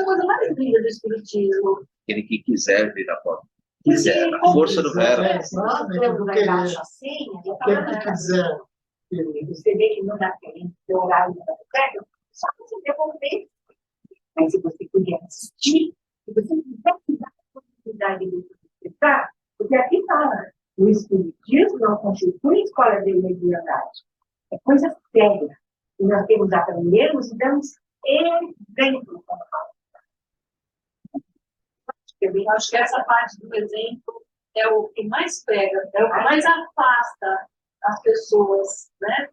Speaker 2: coisa mais linda do espiritismo.
Speaker 1: Aquele que quiser vir a porta. Quiser, a força do verbo.
Speaker 2: Nós temos lá embaixo a senha, eu estava quiser. Você vê que não dá para ter horário para certo, só você devolver. Mas se você puder assistir, se você quiser dar a possibilidade de explicar, porque aqui fala, o espiritismo não constitui escola de mediunidade. É coisa séria. E nós temos aprendermos e damos exemplo. Eu acho que essa parte do exemplo é o que mais pega, é o que mais afasta as pessoas, né?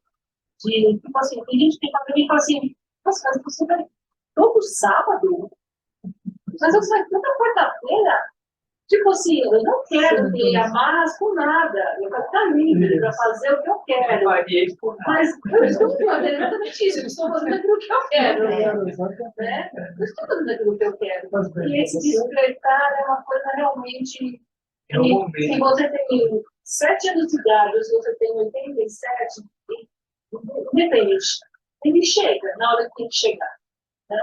Speaker 2: Tipo assim, tem gente que fala assim, nossa, mas você vai todo sábado? Mas você vai toda quarta-feira? Tipo assim, eu não quero ter amarras com nada, eu quero estar livre para fazer o que eu quero. Mas eu estou fazendo exatamente isso, eu estou fazendo aquilo que eu quero. Né? Eu estou fazendo aquilo que eu quero. E esse despertar é uma coisa realmente. Se você tem 7 anos de idade, ou se você tem 87, independente, ele chega na hora que tem que chegar. Né?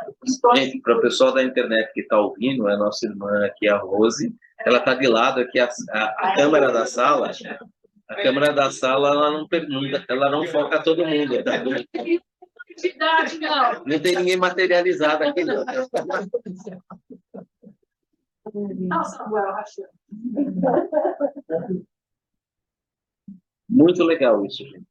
Speaker 1: Gente, para o pessoal da internet que está ouvindo, é a nossa irmã aqui, a Rose. Ela está de lado aqui, a câmera da sala. A câmera da sala, ela não foca todo mundo. Tá? Não tem ninguém materializado aqui, não. Muito legal isso, gente.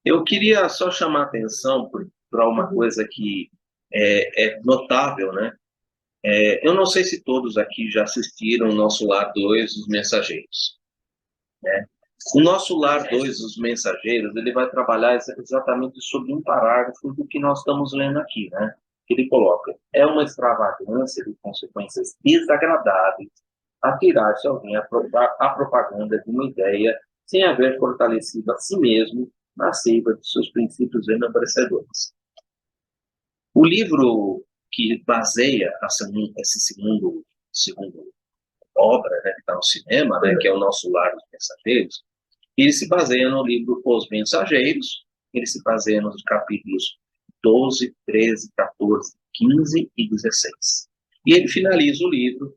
Speaker 1: Eu queria só chamar a atenção para uma coisa que é notável, né? Eu não sei se todos aqui já assistiram o nosso Lar 2, Os Mensageiros. Né? O nosso Lar 2, Os Mensageiros, ele vai trabalhar exatamente sobre um parágrafo do que nós estamos lendo aqui, né? Ele coloca, é uma extravagância de consequências desagradáveis atirar-se alguém à propaganda de uma ideia sem haver fortalecido a si mesmo na seiva de seus princípios enobrecedores. O livro que baseia esse segundo obra, né, que está no cinema, né, que é o Nosso Lar dos Mensageiros, ele se baseia no livro Os Mensageiros, ele se baseia nos capítulos 12, 13, 14, 15 e 16. E ele finaliza o livro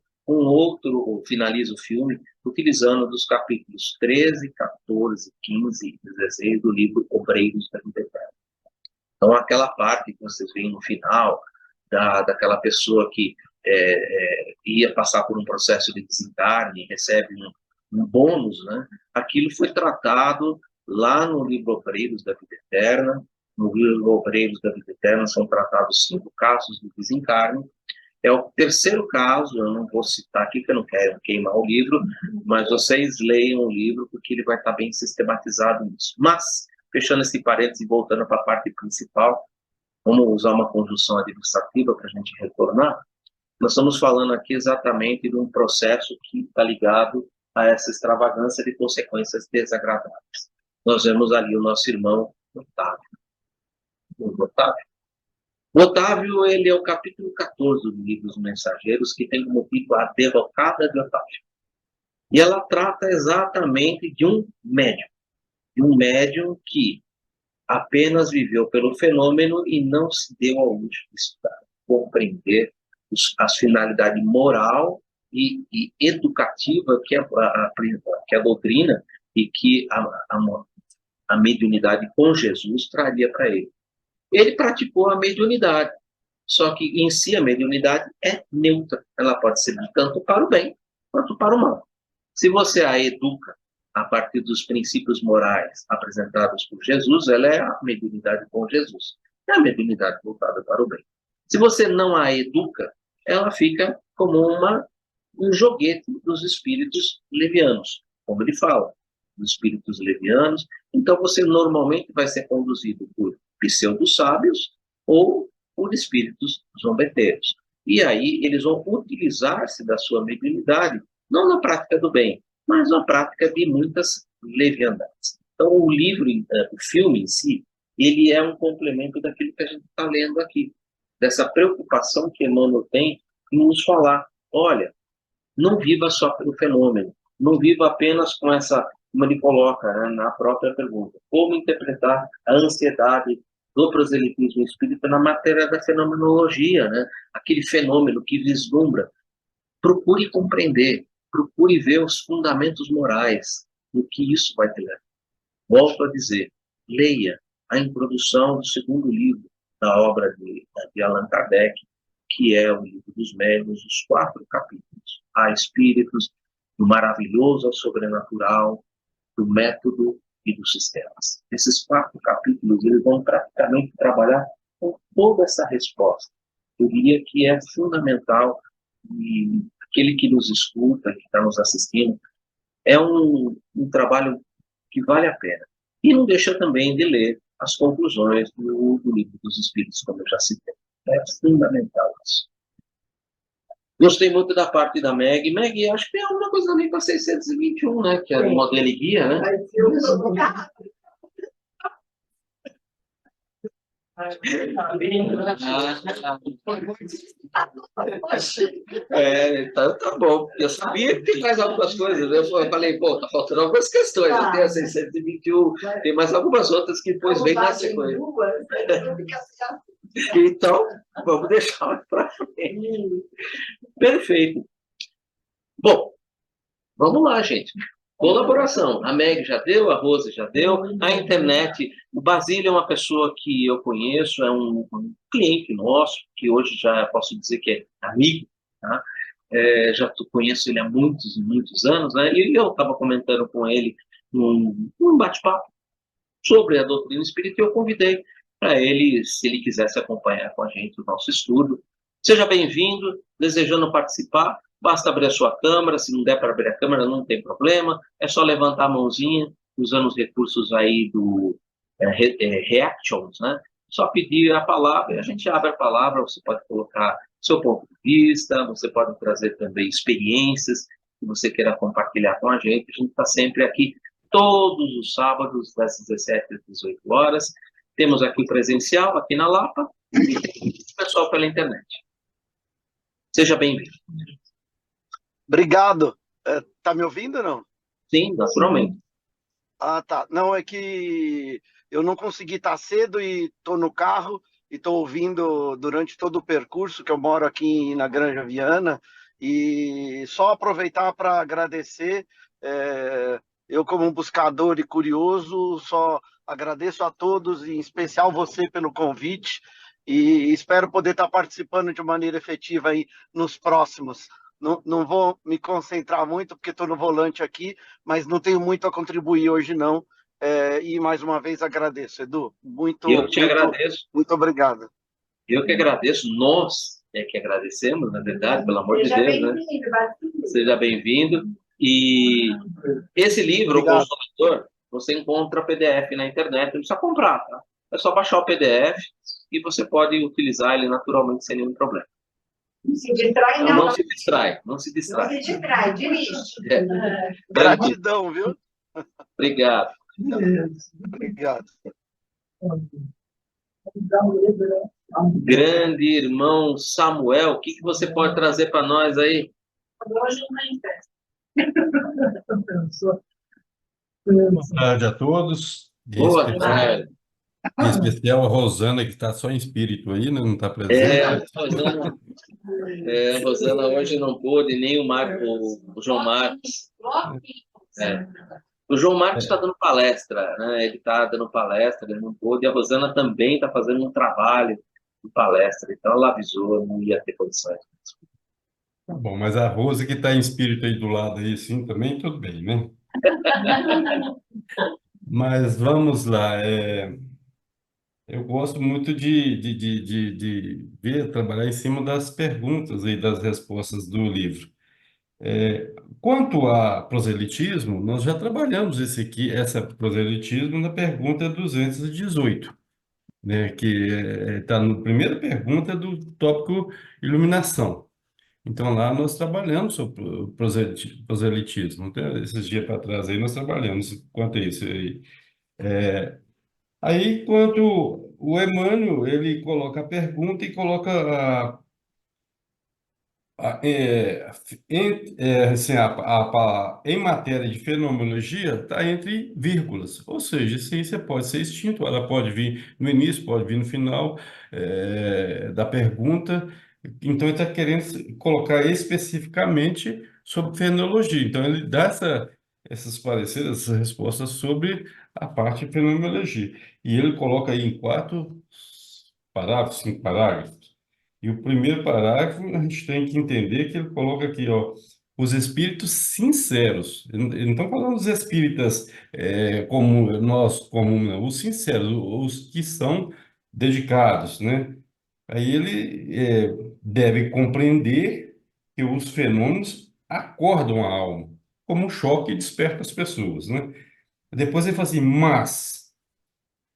Speaker 1: finaliza o filme, utilizando dos capítulos 13, 14, 15 e 16 do livro Obreiros da Vida Eterna. Então, aquela parte que vocês veem no final, daquela pessoa que ia passar por um processo de desencarne, recebe um bônus, né? Aquilo foi tratado lá no livro Obreiros da Vida Eterna. No livro Obreiros da Vida Eterna são tratados 5 casos de desencarne. É o terceiro caso, eu não vou citar aqui, porque eu não quero queimar o livro, mas vocês leiam o livro, porque ele vai estar bem sistematizado nisso. Mas, fechando esse parênteses e voltando para a parte principal, vamos usar uma conjunção adversativa para a gente retornar. Nós estamos falando aqui exatamente de um processo que está ligado a essa extravagância de consequências desagradáveis. Nós vemos ali o nosso irmão Otávio. O Otávio, ele é o capítulo 14 do livro dos Mensageiros, que tem como título A Derrocada de Otávio. E ela trata exatamente de um médium que apenas viveu pelo fenômeno e não se deu ao luxo de estudar, compreender as finalidades moral e educativa que a doutrina e que a mediunidade com Jesus traria para ele. Ele praticou a mediunidade, só que em si a mediunidade é neutra. Ela pode ser tanto para o bem quanto para o mal. Se você a educa a partir dos princípios morais apresentados por Jesus, ela é a mediunidade com Jesus. É a mediunidade voltada para o bem. Se você não a educa, ela fica como um joguete dos espíritos levianos, como ele fala, dos espíritos levianos. Então você normalmente vai ser conduzido por pseudo-sábios ou por espíritos zombeteiros. E aí eles vão utilizar-se da sua mediunidade, não na prática do bem, mas na prática de muitas leviandades. Então o filme em si, ele é um complemento daquilo que a gente está lendo aqui, dessa preocupação que Emmanuel tem em nos falar, olha, não viva só pelo fenômeno, não viva apenas com essa, como ele coloca, né, na própria pergunta, como interpretar a ansiedade do proselitismo espírita na matéria da fenomenologia, né? Aquele fenômeno que vislumbra. Procure compreender, procure ver os fundamentos morais do que isso vai ter. Volto a dizer, leia a introdução do segundo livro da obra de Allan Kardec, que é o livro dos médiuns, os 4 capítulos. Há espíritos, do maravilhoso ao sobrenatural, do método e dos sistemas. Esses 4 capítulos, eles vão praticamente trabalhar com toda essa resposta. Eu diria que é fundamental, e aquele que nos escuta, que está nos assistindo, é um trabalho que vale a pena. E não deixa também de ler as conclusões do Livro dos Espíritos, como eu já citei. É fundamental isso. Gostei muito da parte da Meg. Meg, acho que tem alguma coisa ali para 621, né? Que é o modelo e guia, né? Vai ser o tá bom. Eu sabia que tem mais algumas coisas. Eu falei, pô, tá faltando algumas questões. Eu tenho a 621, tem mais algumas outras que depois vem na sequência. Então, vamos deixar para frente. Perfeito. Bom, vamos lá, gente. Colaboração. A Meg já deu, a Rose já deu, a internet. O Basílio é uma pessoa que eu conheço, é um cliente nosso, que hoje já posso dizer que é amigo, tá? Já conheço ele há muitos e muitos anos, né? E eu estava comentando com ele num bate-papo sobre a doutrina espírita e eu convidei para ele, se ele quisesse acompanhar com a gente o nosso estudo. Seja bem-vindo, desejando participar, basta abrir a sua câmera, se não der para abrir a câmera não tem problema, é só levantar a mãozinha, usando os recursos aí do Reactions, né? Só pedir a palavra, e a gente abre a palavra, você pode colocar seu ponto de vista, você pode trazer também experiências que você queira compartilhar com a gente está sempre aqui todos os sábados, das 17 às 18 horas. Temos aqui o presencial, aqui na Lapa, o pessoal pela internet. Seja bem-vindo.
Speaker 3: Obrigado. Tá me ouvindo ou não?
Speaker 1: Sim, naturalmente.
Speaker 3: Ah, tá. Não, é que eu não consegui estar cedo e estou no carro e estou ouvindo durante todo o percurso, que eu moro aqui na Granja Viana, e só aproveitar para agradecer. Eu, como um buscador e curioso, só agradeço a todos, em especial você pelo convite, e espero poder estar participando de maneira efetiva aí nos próximos. Não, não vou me concentrar muito, porque estou no volante aqui, mas não tenho muito a contribuir hoje, não. E mais uma vez agradeço, Edu.
Speaker 1: Eu que te
Speaker 3: Muito,
Speaker 1: agradeço.
Speaker 3: muito obrigado.
Speaker 1: Eu que agradeço. Nós é que agradecemos, na verdade, pelo amor de
Speaker 2: Seja
Speaker 1: Deus, né?
Speaker 2: bem-vindo, Basílio.
Speaker 1: Seja bem-vindo. E esse livro, O
Speaker 3: Obrigado.
Speaker 1: Consolador, você encontra PDF na internet, não precisa comprar, tá? É só baixar o PDF e você pode utilizar ele naturalmente sem nenhum problema.
Speaker 2: Não se distrai,
Speaker 1: Então,
Speaker 2: não.
Speaker 1: não se distrai, não se
Speaker 2: Não
Speaker 1: distrai.
Speaker 2: se distrai, dirige.
Speaker 1: É, tranquilo.
Speaker 3: Gratidão, viu?
Speaker 1: Obrigado.
Speaker 3: Obrigado.
Speaker 1: Grande irmão Samuel, o que que você pode trazer para nós aí?
Speaker 2: Hoje não tem festa.
Speaker 4: Boa tarde a todos,
Speaker 1: Boa tarde.
Speaker 4: em especial a Rosana, que está só em espírito aí, né? Não está
Speaker 1: É,
Speaker 4: presente.
Speaker 1: a Rosana hoje não pôde, nem o João Marcos. É. O João Marcos está dando palestra, né? Ele está dando palestra, ele não pôde, e a Rosana também está fazendo um trabalho de palestra, então ela avisou, não ia ter condições.
Speaker 4: Tá bom, mas a Rose que está em espírito aí do lado aí, sim, também, tudo bem, né? Mas vamos lá. Eu gosto muito de ver, trabalhar em cima das perguntas e das respostas do livro. Quanto a proselitismo, nós já trabalhamos essa proselitismo na pergunta 218, né, que está na primeira pergunta do tópico iluminação. Então, lá nós trabalhamos sobre o proselitismo. Então, esses dias para trás aí nós trabalhamos quanto a isso aí. Aí, quanto o Emmanuel, ele coloca a pergunta e coloca assim, em matéria de fenomenologia, está entre vírgulas, ou seja, a ciência pode ser extinta, ela pode vir no início, pode vir no final da pergunta. Então, ele está querendo colocar especificamente sobre fenomenologia. Então, ele dá essas pareceres, essas respostas sobre a parte de fenomenologia. E ele coloca aí em 4 parágrafos, 5 parágrafos. E o primeiro parágrafo, a gente tem que entender que ele coloca aqui, ó, os espíritos sinceros. Ele não está falando dos espíritas como nós, como não, os sinceros, os que são dedicados, né? Aí ele deve compreender que os fenômenos acordam a alma, como um choque desperta as pessoas, né? Depois ele fala assim, mas,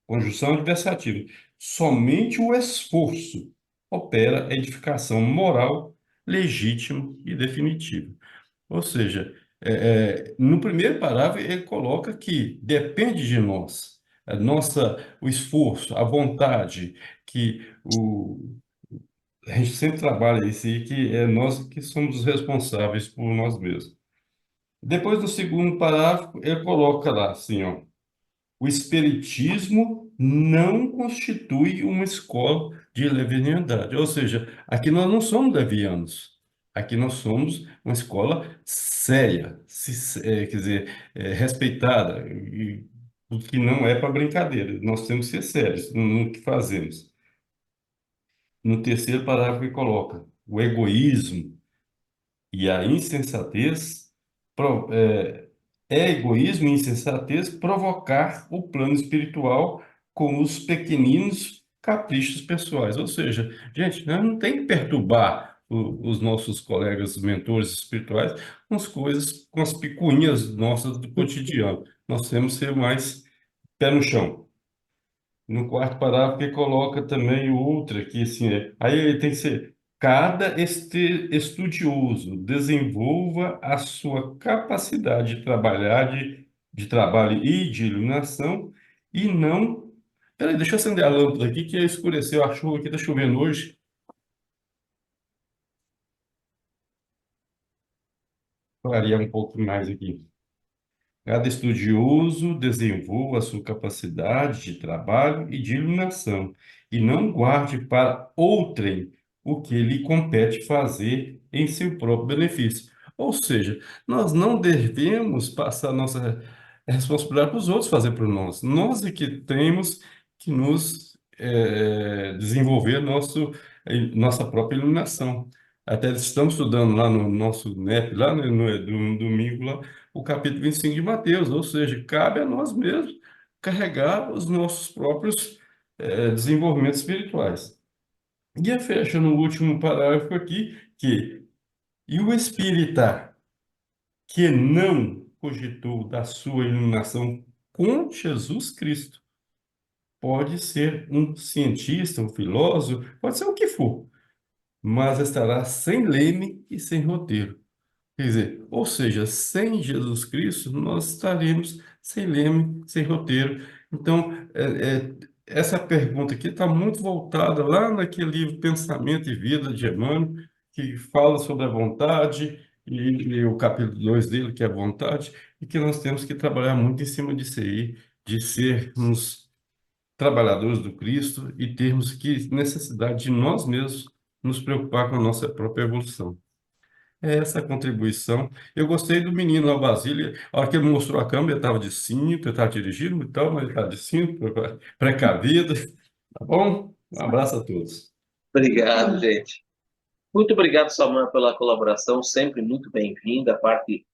Speaker 4: conjunção adversativa, somente o esforço opera a edificação moral legítima e definitiva. Ou seja, no primeiro parágrafo ele coloca que depende de nós, o esforço, a vontade, que a gente sempre trabalha isso aí, que é nós que somos os responsáveis por nós mesmos. Depois do segundo parágrafo, ele coloca lá assim, ó, o espiritismo não constitui uma escola de leviandade. Ou seja, aqui nós não somos levianos. Aqui nós somos uma escola séria, quer dizer, respeitada, e o que não é para brincadeira. Nós temos que ser sérios no que fazemos. No terceiro parágrafo, ele coloca o egoísmo e a insensatez é egoísmo e insensatez provocar o plano espiritual com os pequeninos caprichos pessoais. Ou seja, gente, nós não tem que perturbar os nossos colegas mentores espirituais com as coisas, com as picuinhas nossas do cotidiano. Nós temos que ser mais pé no chão. No quarto parágrafo, ele coloca também outra, que assim, aí tem que ser, cada estudioso desenvolva a sua capacidade de trabalhar, de trabalho e de iluminação, e não Peraí, deixa eu acender a lâmpada aqui, que escureceu a chuva aqui, está chovendo hoje. Clarear um pouco mais aqui. Cada estudioso desenvolva a sua capacidade de trabalho e de iluminação, e não guarde para outrem o que lhe compete fazer em seu próprio benefício. Ou seja, nós não devemos passar nossa responsabilidade para os outros fazer por nós. Nós é que temos que nos desenvolver nossa própria iluminação. Até estamos estudando lá no nosso NEP, lá né, no domingo, lá, o capítulo 25 de Mateus, ou seja, cabe a nós mesmos carregar os nossos próprios desenvolvimentos espirituais. E aí fecha no último parágrafo aqui que, e o espírita que não cogitou da sua iluminação com Jesus Cristo, pode ser um cientista, um filósofo, pode ser o que for, mas estará sem leme e sem roteiro. Quer dizer, ou seja, sem Jesus Cristo, nós estaremos sem leme, sem roteiro. Então, essa pergunta aqui está muito voltada lá naquele livro Pensamento e Vida de Emmanuel, que fala sobre a vontade, e o capítulo 2 dele, que é a vontade, e que nós temos que trabalhar muito em cima disso aí, de sermos trabalhadores do Cristo e termos que necessidade de nós mesmos nos preocupar com a nossa própria evolução. É essa a contribuição. Eu gostei do menino lá, Basília. A hora que ele mostrou a câmera, ele estava de cinto, ele estava dirigindo e tal, mas ele estava de cinto, precavido. Tá bom? Um abraço a todos.
Speaker 1: Obrigado, gente. Muito obrigado, Salman, pela colaboração, sempre muito bem-vinda, a parte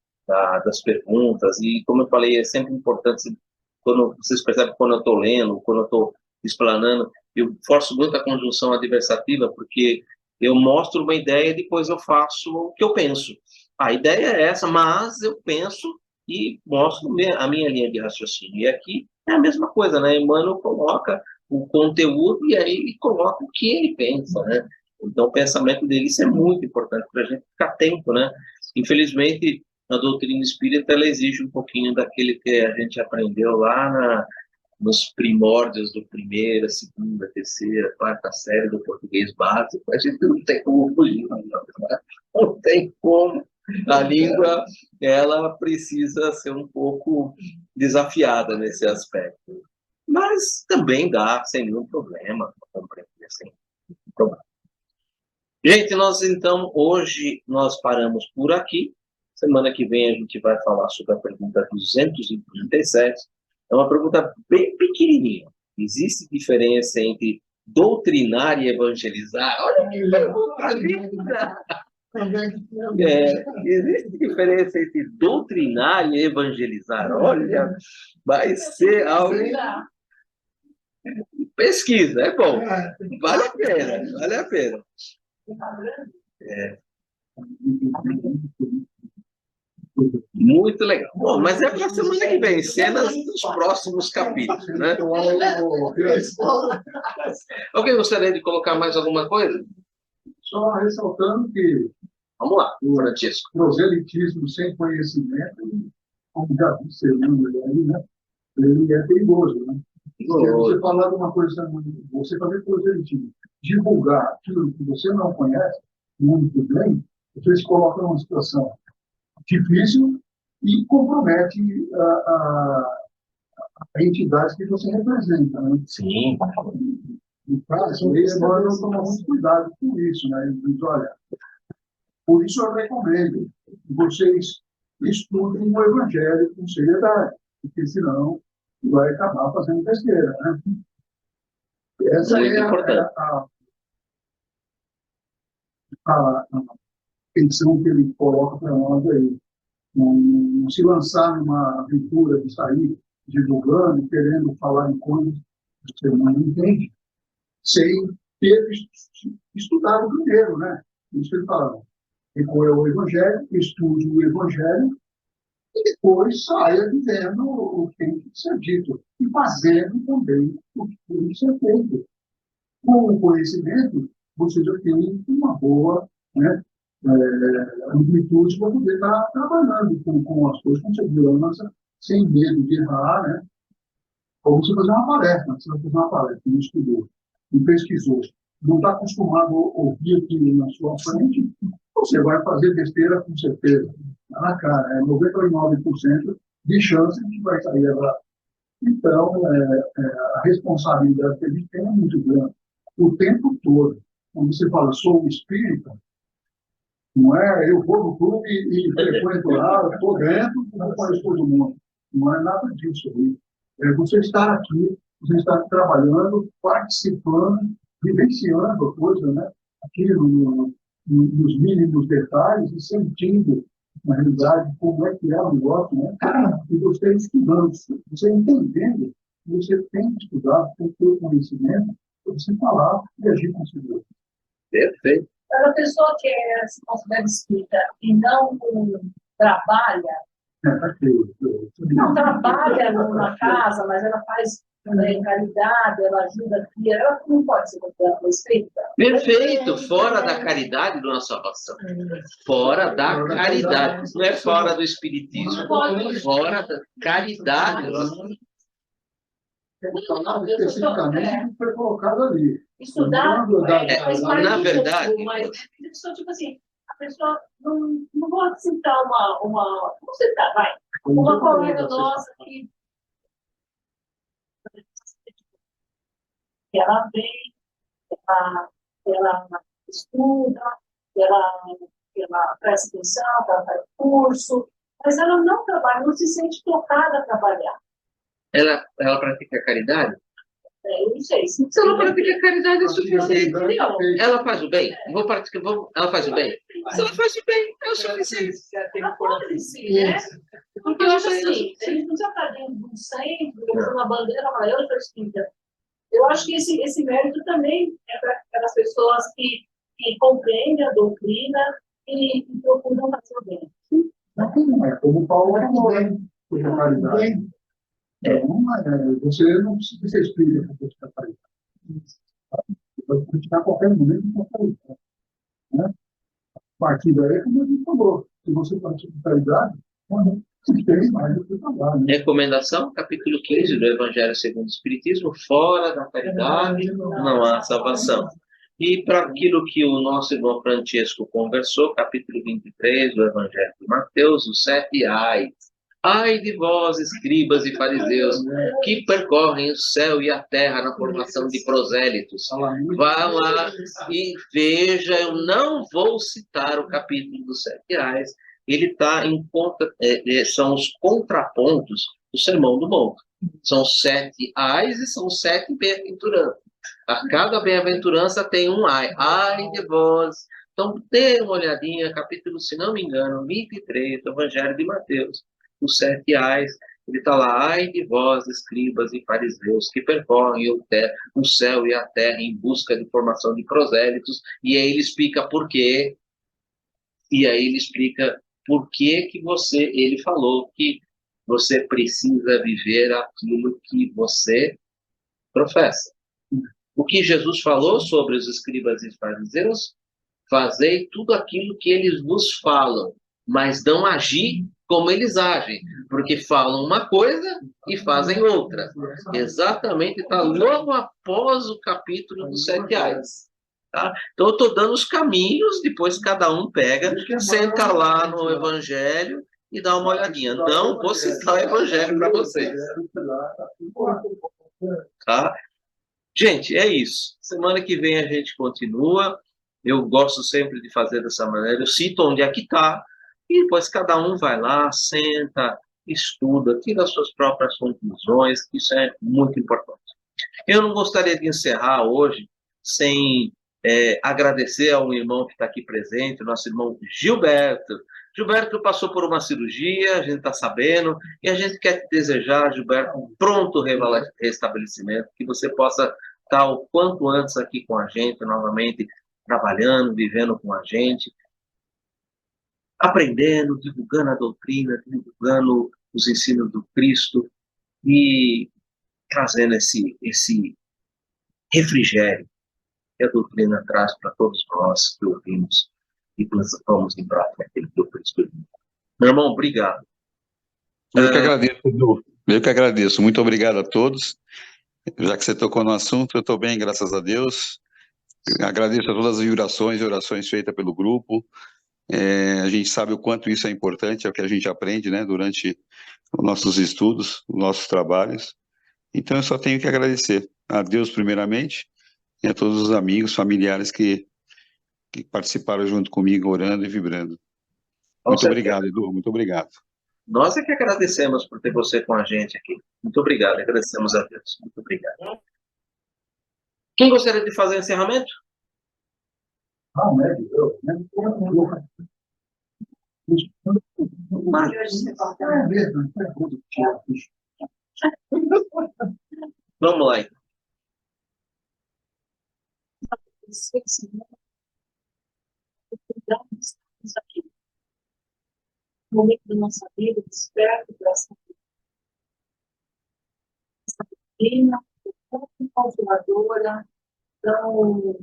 Speaker 1: das perguntas. E, como eu falei, é sempre importante, quando vocês percebem, quando eu estou lendo, quando eu estou explanando, eu forço muito a conjunção adversativa, porque eu mostro uma ideia e depois eu faço o que eu penso. A ideia é essa, mas eu penso e mostro a minha linha de raciocínio. E aqui é a mesma coisa, né? Emmanuel coloca o conteúdo e aí ele coloca o que ele pensa, né? Então, o pensamento dele, isso é muito importante para a gente ficar atento, né? Infelizmente, a doutrina espírita, ela exige um pouquinho daquele que a gente aprendeu lá nos primórdios do primeira, segunda, terceira, quarta série do português básico. A gente não tem como fugir, não tem como. A língua, ela precisa ser um pouco desafiada nesse aspecto. Mas também dá, sem nenhum problema, compreender sem nenhum problema. Gente, hoje nós paramos por aqui. Semana que vem a gente vai falar sobre a pergunta 237. É uma pergunta bem pequenininha. Existe diferença entre doutrinar e evangelizar? Olha que pergunta linda! Existe diferença entre doutrinar e evangelizar? Olha, vai ser algo... Pesquisa, é bom. Vale a pena, vale a pena. Muito legal. Bom, mas é para a semana que vem, cenas dos próximos capítulos, né? Alguém gostaria de colocar mais alguma coisa?
Speaker 5: Só ressaltando que...
Speaker 1: Vamos lá, Francisco.
Speaker 5: O proselitismo sem conhecimento, como já disse aí, né? Ele é perigoso, né? Se você falar de uma coisa, você fazer proselitismo, divulgar aquilo que você não conhece muito bem, você se coloca numa situação difícil e compromete a entidade que você representa, né?
Speaker 1: Sim.
Speaker 5: No caso, agora eu tomo muito cuidado com isso, né? Ele diz, olha, por isso eu recomendo que vocês estudem o Evangelho com seriedade, porque senão vai acabar fazendo besteira, né? Essa
Speaker 1: muito
Speaker 5: é
Speaker 1: importante.
Speaker 5: A intenção que ele coloca para nós aí. Não se lançar numa aventura de sair divulgando, querendo falar em coisas que você não entende, sem ter estudado primeiro, né? Isso que ele fala. Recorra ao Evangelho, estude o Evangelho e depois saia vivendo o que tem que ser dito e fazendo também o que tem que ser feito. Com o conhecimento, você já tem uma boa, né, amplitude para poder estar trabalhando com as coisas com segurança, sem medo de errar, né? Ou você fazer uma palestra, você vai fazer uma palestra, não estudou, não pesquisou, não está acostumado a ouvir aquilo na sua frente, você vai fazer besteira com certeza. Tá na cara, é 99% de chance de que vai sair errado. Então, a responsabilidade que a gente tem é muito grande. O tempo todo. Quando você fala, sou um espírita, não é eu vou no clube e frequento lá, eu estou dentro, não conheço todo mundo. Não é nada disso aí. É você estar aqui, você estar trabalhando, participando, vivenciando a coisa, né? Aqui nos mínimos detalhes e sentindo, na realidade, como é que é o negócio, né? E você estudando, você entendendo, você tem que estudar, tem que ter o conhecimento, para você falar e agir com segurança.
Speaker 1: Perfeito.
Speaker 6: Para a pessoa que se considera espírita e não trabalha, não trabalha numa casa, mas ela faz caridade, ela ajuda aqui, ela não pode ser considerada espírita.
Speaker 1: Perfeito, fora da caridade da nossa salvação. Fora da caridade. Não é fora do espiritismo, fora da caridade.
Speaker 5: Especificamente foi colocado ali.
Speaker 6: Estudar,
Speaker 1: na verdade,
Speaker 6: mas tipo assim, a pessoa não pode citar uma como citar, vai, uma colega nossa que ela vem, ela estuda, ela presta atenção, ela faz curso, mas ela não trabalha, não se sente tocada a trabalhar.
Speaker 1: Ela pratica caridade?
Speaker 6: Eu não sei. Se
Speaker 1: ela pratica caridade, é suficiente. Ela faz o bem? Ela faz o bem? Se ela faz o bem, é o suficiente.
Speaker 6: Ela pode sim, né? Porque eu acho assim, a gente não precisa estar dentro de um centro, de uma bandeira maior para espírita. Eu acho que esse mérito também é para aquelas pessoas que compreendem a doutrina e procuram fazer o bem.
Speaker 5: Não é como o Paulo falou, sobre a caridade. Você não precisa ser espírita para praticar caridade. Você pode praticar a qualquer momento com caridade. Né? A partir daí, como a gente falou, se você pratica caridade, você tem mais do que falar. Né?
Speaker 1: Recomendação, capítulo 15 do Evangelho segundo o Espiritismo: fora da caridade não há salvação. E para aquilo que o nosso irmão Francesco conversou, capítulo 23 do Evangelho de Mateus, os 7 ais. Ai de vós, escribas e fariseus, que percorrem o céu e a terra na formação de prosélitos. Vá lá e veja, eu não vou citar o capítulo dos 7 ais, ele está em conta, são os contrapontos do Sermão do Monte. São 7 ais e são 7 bem-aventuranças. A cada bem-aventurança tem um ai. Ai de vós. Então, dê uma olhadinha, capítulo, se não me engano, 23 do Evangelho de Mateus. Os 7 ais, ele está lá: ai de vós, escribas e fariseus, que percorrem o céu e a terra em busca de formação de prosélitos. E aí ele explica por quê. E aí ele explica por que ele falou que você precisa viver aquilo que você professa. O que Jesus falou sobre os escribas e fariseus: fazei tudo aquilo que eles vos falam, mas não agir como eles agem, porque falam uma coisa e fazem outra. Exatamente, está logo após o capítulo dos 7 ais. Tá? Então, eu estou dando os caminhos, depois cada um pega, senta lá no Evangelho e dá uma olhadinha. Não vou citar o Evangelho para vocês. Tá? Gente, é isso. Semana que vem a gente continua. Eu gosto sempre de fazer dessa maneira. Eu cito onde é que está, e depois cada um vai lá, senta, estuda, tira as suas próprias conclusões. Isso é muito importante. Eu não gostaria de encerrar hoje sem agradecer ao irmão que está aqui presente, o nosso irmão Gilberto. Gilberto passou por uma cirurgia, a gente está sabendo, e a gente quer te desejar, Gilberto, um pronto restabelecimento, que você possa estar o quanto antes aqui com a gente, novamente, trabalhando, vivendo com a gente, aprendendo, divulgando a doutrina, divulgando os ensinos do Cristo e trazendo esse refrigério que a doutrina traz para todos nós que ouvimos e vamos em prática aquilo que o Cristo diz. Meu irmão, obrigado.
Speaker 7: Eu que agradeço, Edu. Eu que agradeço. Muito obrigado a todos. Já que você tocou no assunto, eu estou bem, graças a Deus. Agradeço a todas as orações feitas pelo grupo. A gente sabe o quanto isso é importante, é o que a gente aprende, né, durante os nossos estudos, os nossos trabalhos. Então, eu só tenho que agradecer a Deus, primeiramente, e a todos os amigos, familiares que participaram junto comigo, orando e vibrando.
Speaker 1: Com
Speaker 7: Muito
Speaker 1: certeza.
Speaker 7: obrigado, Edu, muito obrigado.
Speaker 1: Nós é que agradecemos por ter você com a gente aqui. Muito obrigado, agradecemos a Deus. Muito obrigado. Quem gostaria de fazer o encerramento? Vamos lá, então.
Speaker 6: Estamos aqui. No momento da nossa vida, desperto para essa doutrina tão consoladora, tão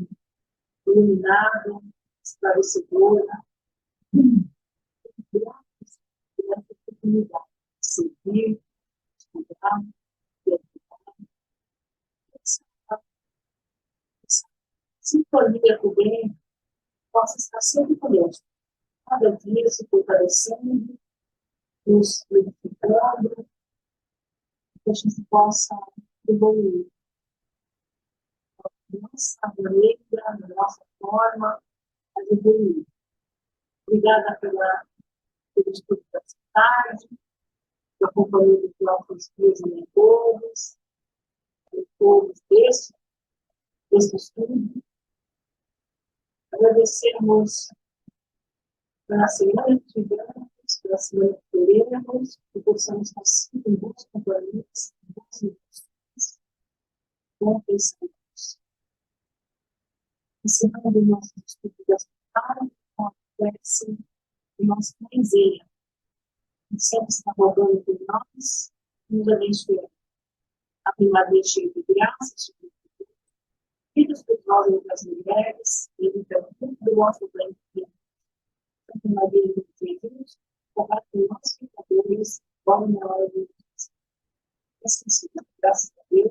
Speaker 6: iluminada, esclarecedora. Graças pela oportunidade de servir, estudar, pensar, sintonia com o bem, possa estar sempre conosco, cada dia se fortalecendo, nos edificando, que a gente possa evoluir na nossa maneira, na nossa forma, mas evoluir. Obrigada pelo estudo da cidade, pela companhia dos nossos filhos e mentores, mentores deste estudo. Agradecemos pela semana que tivemos, pela semana que teremos, que possamos estar sempre em boas companhias, em boas intenções, bom pensamentos. Encerrando o nosso estudo da cidade, com a prece de nossa mãezinha, que sempre está rodando por nós, nos abençoando. A Maria cheia de graça, filhos dos jovens e das mulheres, e então tudo do nosso bem. Santa Maria de Jesus, rogai por nós pecadores, agora e na hora de morrer. Assim seja, graças a Deus.